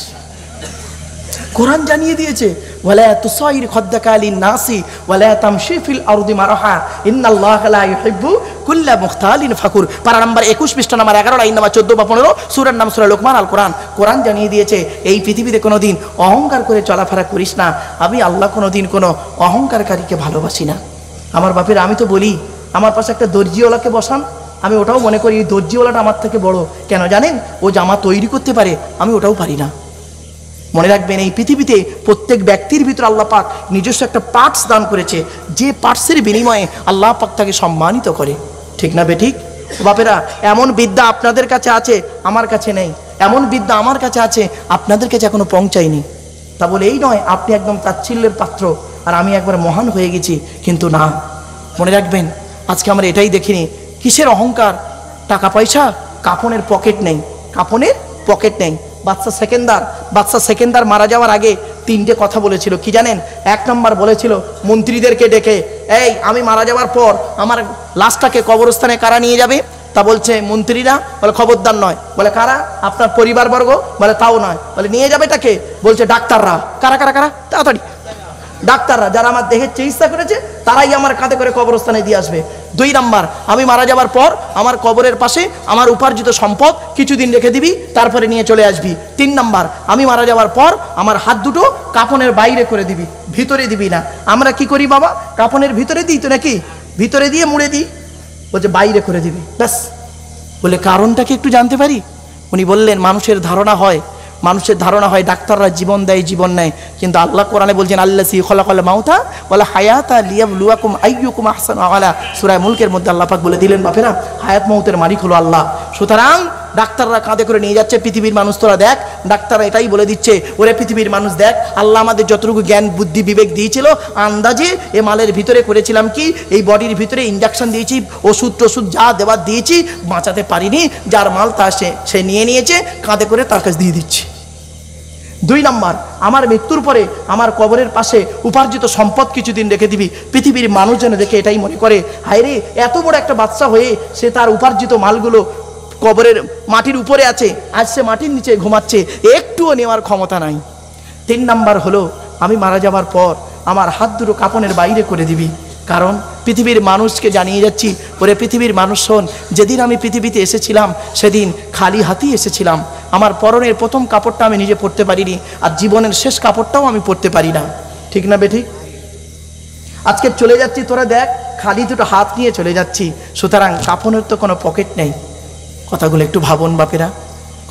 কোরআন জানিয়ে দিয়েছে ওয়ালা তুসাইর খাদ্দাকা লিন-নাসি ওয়ালা তামশি ফিল আরদি মারহা ইন্নাল্লাহা লা ইউহিব্বু কুল্লা মুখতালিন ফাকুর। পারা নাম্বার 21 পৃষ্ঠা নাম্বার 11 লাইন নাম্বার 14 বা 15, সূরার নাম সূরা লোকমান আল কোরআন। কোরআন জানিয়ে দিয়েছে এই পৃথিবীতে কোনোদিন অহংকার করে চলাফেরা করিস না। আমি আল্লাহ কোনোদিন কোনো অহংকারকারীকে ভালোবাসি না। আমার বাপের আমি তো বলি আমার পাশে একটা দর্জিওয়ালাকে বসান, আমি ওটাও মনে করি এই দর্জিওয়ালাটা আমার থেকে বড়। কেন জানেন? ও জামা তৈরি করতে পারে, আমি ওটাও পারি না। মনে রাখবেন এই পৃথিবীতে প্রত্যেক ব্যক্তির ভিতরে আল্লাহ পাক নিজস্ব একটা পার্টস দান করেছে, যে পার্টসের বিনিময়ে আল্লাহ পাক তাকে সম্মানিত করে। ঠিক না বেঠিক? বাপেরা এমন বিদ্যা আপনাদের কাছে আছে, আমার কাছে নেই। এমন বিদ্যা আমার কাছে আছে, আপনাদের কাছে এখনো পৌঁছায়নি। তা বলে এই নয় আপনি একদম তাচ্ছিল্যের পাত্র আর আমি একবার মহান হয়ে গেছি, কিন্তু না। মনে রাখবেন আজকে আমরা এটাই দেখিনি। কিসের অহংকার? টাকা পয়সা, কাফনের পকেট নেই, কাফনের পকেট নেই। বাদশা সেকেন্দার মারা যাওয়ার আগে 3টে কথা বলেছিল, কি জানেন? 1 নম্বর বলেছিল মন্ত্রীদেরকে ডেকে, এই আমি মারা যাওয়ার পর আমার লাশটাকে কবরস্থানে কারা নিয়ে যাবে? তা বলছে মন্ত্রীরা। বলে খবরদার নয়। বলে কারা? আপনার পরিবারবর্গ। বলে তাও নয়। বলে নিয়ে যাবে তাকে? বলছে ডাক্তাররা। কারা কারা কারা? তাড়াতাড়ি ডাক্তাররা, যারা আমার দেহের চিকিৎসা করেছে তারাই আমার কাঁধে করে কবরস্থানে দিয়ে আসবে। 2 নম্বর, আমি মারা যাওয়ার পর আমার কবরের পাশে আমার উপার্জিত সম্পদ কিছুদিন রেখে দিবি, তারপরে নিয়ে চলে আসবি। 3 নম্বর, আমি মারা যাওয়ার পর আমার হাত দুটো কাফনের বাইরে করে দিবি, ভিতরে দিবি না। আমরা কি করি বাবা? কাফনের ভিতরে দিই তো নাকি? ভিতরে দিয়ে মুড়ে দিই। বলছে বাইরে করে দিবি, ব্যাস। বলে কারণটা কি একটু জানতে পারি? উনি বললেন মানুষের ধারণা হয় ডাক্তাররা জীবন দেয়, জীবন নেয়, কিন্তু আল্লাহ কোরআনে বলছেন আল্লাযী খালাকাল মাউতা ওয়াল হায়াতা লিয়াবলুয়াকুম আইয়ুকুম আহসানু আমালা। সূরা মুলকের মধ্যে আল্লাহ পাক বলে দিলেন বাপেরা হায়াত মউতের মালিক হলো আল্লাহ। সুতরাং ডাক্তাররা কাঁধে করে নিয়ে যাচ্ছে পৃথিবীর মানুষ, তোরা দেখ। ডাক্তাররা এটাই বলে দিচ্ছে, ওরে পৃথিবীর মানুষ দেখ, আল্লাহ আমাদের যতটুকু জ্ঞান বুদ্ধি বিবেক দিয়েছিল আন্দাজে এ মালের ভিতরে করেছিলাম কি, এই বডির ভিতরে ইঞ্জেকশন দিয়েছি, ওষুধ টষুধ যা দেওয়ার দিয়েছি, বাঁচাতে পারিনি। যার মাল তা সে নিয়ে নিয়েছে, কাঁধে করে তার কাছে দিয়ে দিচ্ছে। 2 নম্বর, আমার মৃত্যুর পরে আমার কবরের পাশে উপার্জিত সম্পদ কিছুদিন রেখে দিবি, পৃথিবীর মানুষ যেন দেখে এটাই মনে করে, হায় রে এত বড় একটা বাচ্চা হয়ে সে তার উপার্জিত মালগুলো কবরের মাটির উপরে আছে, আজ সে মাটির নিচে ঘুমাচ্ছে, একটুও নেওয়ার ক্ষমতা নাই। 3 নম্বর হলো, আমি মারা যাওয়ার পর আমার হাত দুটো কাপনের বাইরে করে দিবি, কারণ পৃথিবীর মানুষকে জানিয়ে যাচ্ছি, ওরে পৃথিবীর মানুষ শোন, যেদিন আমি পৃথিবীতে এসেছিলাম সেদিন খালি হাতেই এসেছিলাম, আমার পরনের প্রথম কাপড়টা আমি নিজে পরতে পারিনি, আর জীবনের শেষ কাপড়টাও আমি পরতে পারি না, ঠিক না বেঠিক? আজকে চলে যাচ্ছি, তোরা দেখ খালি দুটো হাত নিয়ে চলে যাচ্ছি, সুতরাং কাপনের তো কোনো পকেট নেই। কথাগুলো একটু ভাবুন বাপেরা,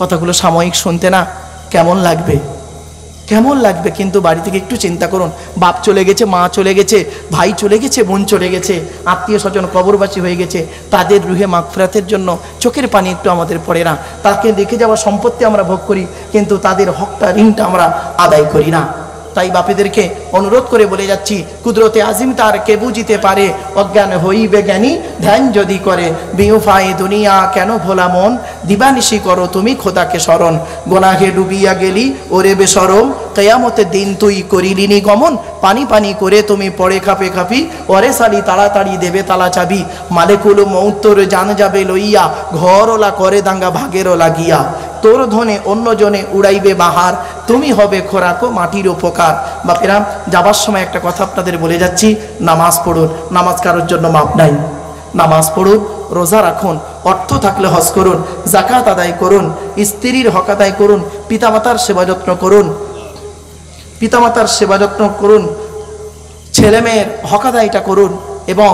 কথাগুলো সাময়িক শুনতে না কেমন লাগবে, কেমন লাগবে, কিন্তু বাড়ি থেকে একটু চিন্তা করুন, বাপ চলে গেছে, মা চলে গেছে, ভাই চলে গেছে, বোন চলে গেছে, আত্মীয় স্বজন কবরবাসী হয়ে গেছে, তাদের রুহে মাগফিরাতের জন্য চোখের পানি একটু আমাদের পড়ে না, তাকে রেখে যাওয়া সম্পত্তি আমরা ভোগ করি, কিন্তু তাদের হকটা ঋণটা আমরা আদায় করি না। তাই বাপেদেরকে অনুরোধ করে বলে যাচ্ছি, কুদরতে আজিম তার কে বুঝিতে পারে, অজ্ঞান হইবে জ্ঞানী ধ্যান যদি করে, বিউফায়ে দুনিয়া কেন ভোলা মন, দিবানিশি করো তুমি খোদাকে স্মরণ, গোনাহে ডুবিয়া গেলি ওরে বেশরম, কেয়ামতের দিন তুই করিলিনি গমন, পানি পানি করে তুমি পড়ে খাপে খাপি, ওরে সালি তাড়াতাড়ি দেবে তালা চাবি, মালেকুল মৌতর জান যাবে লইয়া, ঘরওলা করে দাঙ্গা ভাগেরও লাগিয়া, তোর ধনে অন্য জনে উড়াইবে বাহার, তুমি হবে খোরাকো মাটির উপকার। বাপেরা যাবার সময় একটা কথা আপনাদের বলে যাচ্ছি, নামাজ পড়ুন, নামাজ কারোর জন্য মাপ নাই, নামাজ পড়ুন, রোজা রাখুন, অর্থ থাকলে হজ করুন, জাকাত আদায় করুন, স্ত্রীর হক আদায় করুন, পিতামাতার সেবা যত্ন করুন, পিতামাতার সেবা যত্ন করুন, ছেলে মেয়ের হক আদায়টা করুন, এবং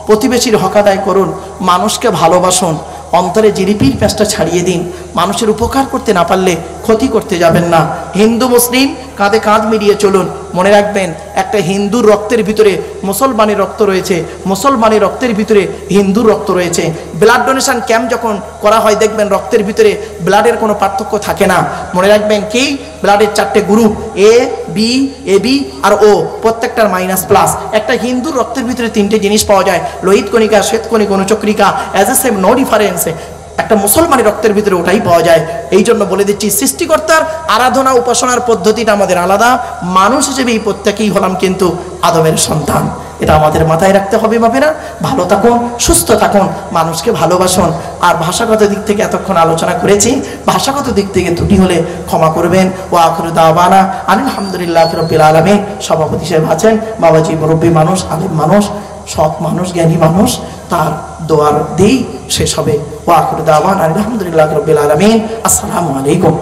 প্রতিবেশীর হক আদায় করুন, মানুষকে ভালোবাসুন, অন্তরে জিলিপির প্যাঁচটা ছাড়িয়ে দিন, মানুষের উপকার করতে না পারলে ক্ষতি করতে যাবেন না। হিন্দু মুসলিম কাঁধে কাঁধ মিলিয়ে চলুন, মনে রাখবেন একটা হিন্দুর রক্তের ভিতরে মুসলমানের রক্ত রয়েছে, মুসলমানের রক্তের ভিতরে হিন্দুর রক্ত রয়েছে। ব্লাড ডোনেশন ক্যাম্প যখন করা হয় দেখবেন রক্তের ভিতরে ব্লাডের কোনো পার্থক্য থাকে না। মনে রাখবেন কি, ব্লাডের 4টে গ্রুপ, এ বি, এবি আর ও, প্রত্যেকটার মাইনাস প্লাস। একটা হিন্দুর রক্তের ভিতরে 3টে জিনিস পাওয়া যায়, লোহিত কণিকা, শ্বেতকণিক, অনুচক্রিকা, as a same no difference. একটা মুসলমানের রক্তের ভিতরে ওটাই পাওয়া যায়। এই জন্য বলে দিচ্ছি, সৃষ্টিকর্তার আরাধনা উপাসনার পদ্ধতিটা আমাদের আলাদা, মানুষ হিসেবে এই প্রত্যেকেই হলাম কিন্তু আদমের সন্তান, এটা আমাদের মাথায় রাখতে হবে। বাপেরা ভালো থাকুন, সুস্থ থাকুন, মানুষকে ভালোবাসুন। আর ভাষাগত দিক থেকে এতক্ষণ আলোচনা করেছি, ভাষাগত দিক থেকে ত্রুটি হলে ক্ষমা করবেন। ও আখিরু দাওয়ানা আলহামদুলিল্লাহি রাব্বিল আলামিন। সভাপতি সাহেব আছেন, বাবাজি মুরব্বী মানুষ, আলেম মানুষ, সৎ মানুষ, জ্ঞানী মানুষ, তার দোয়ার দিই শেষ হবে। ও আখিরু দাওয়ানা আলহামদুলিল্লাহি রাব্বিল আলামিন। আসসালামু আলাইকুম।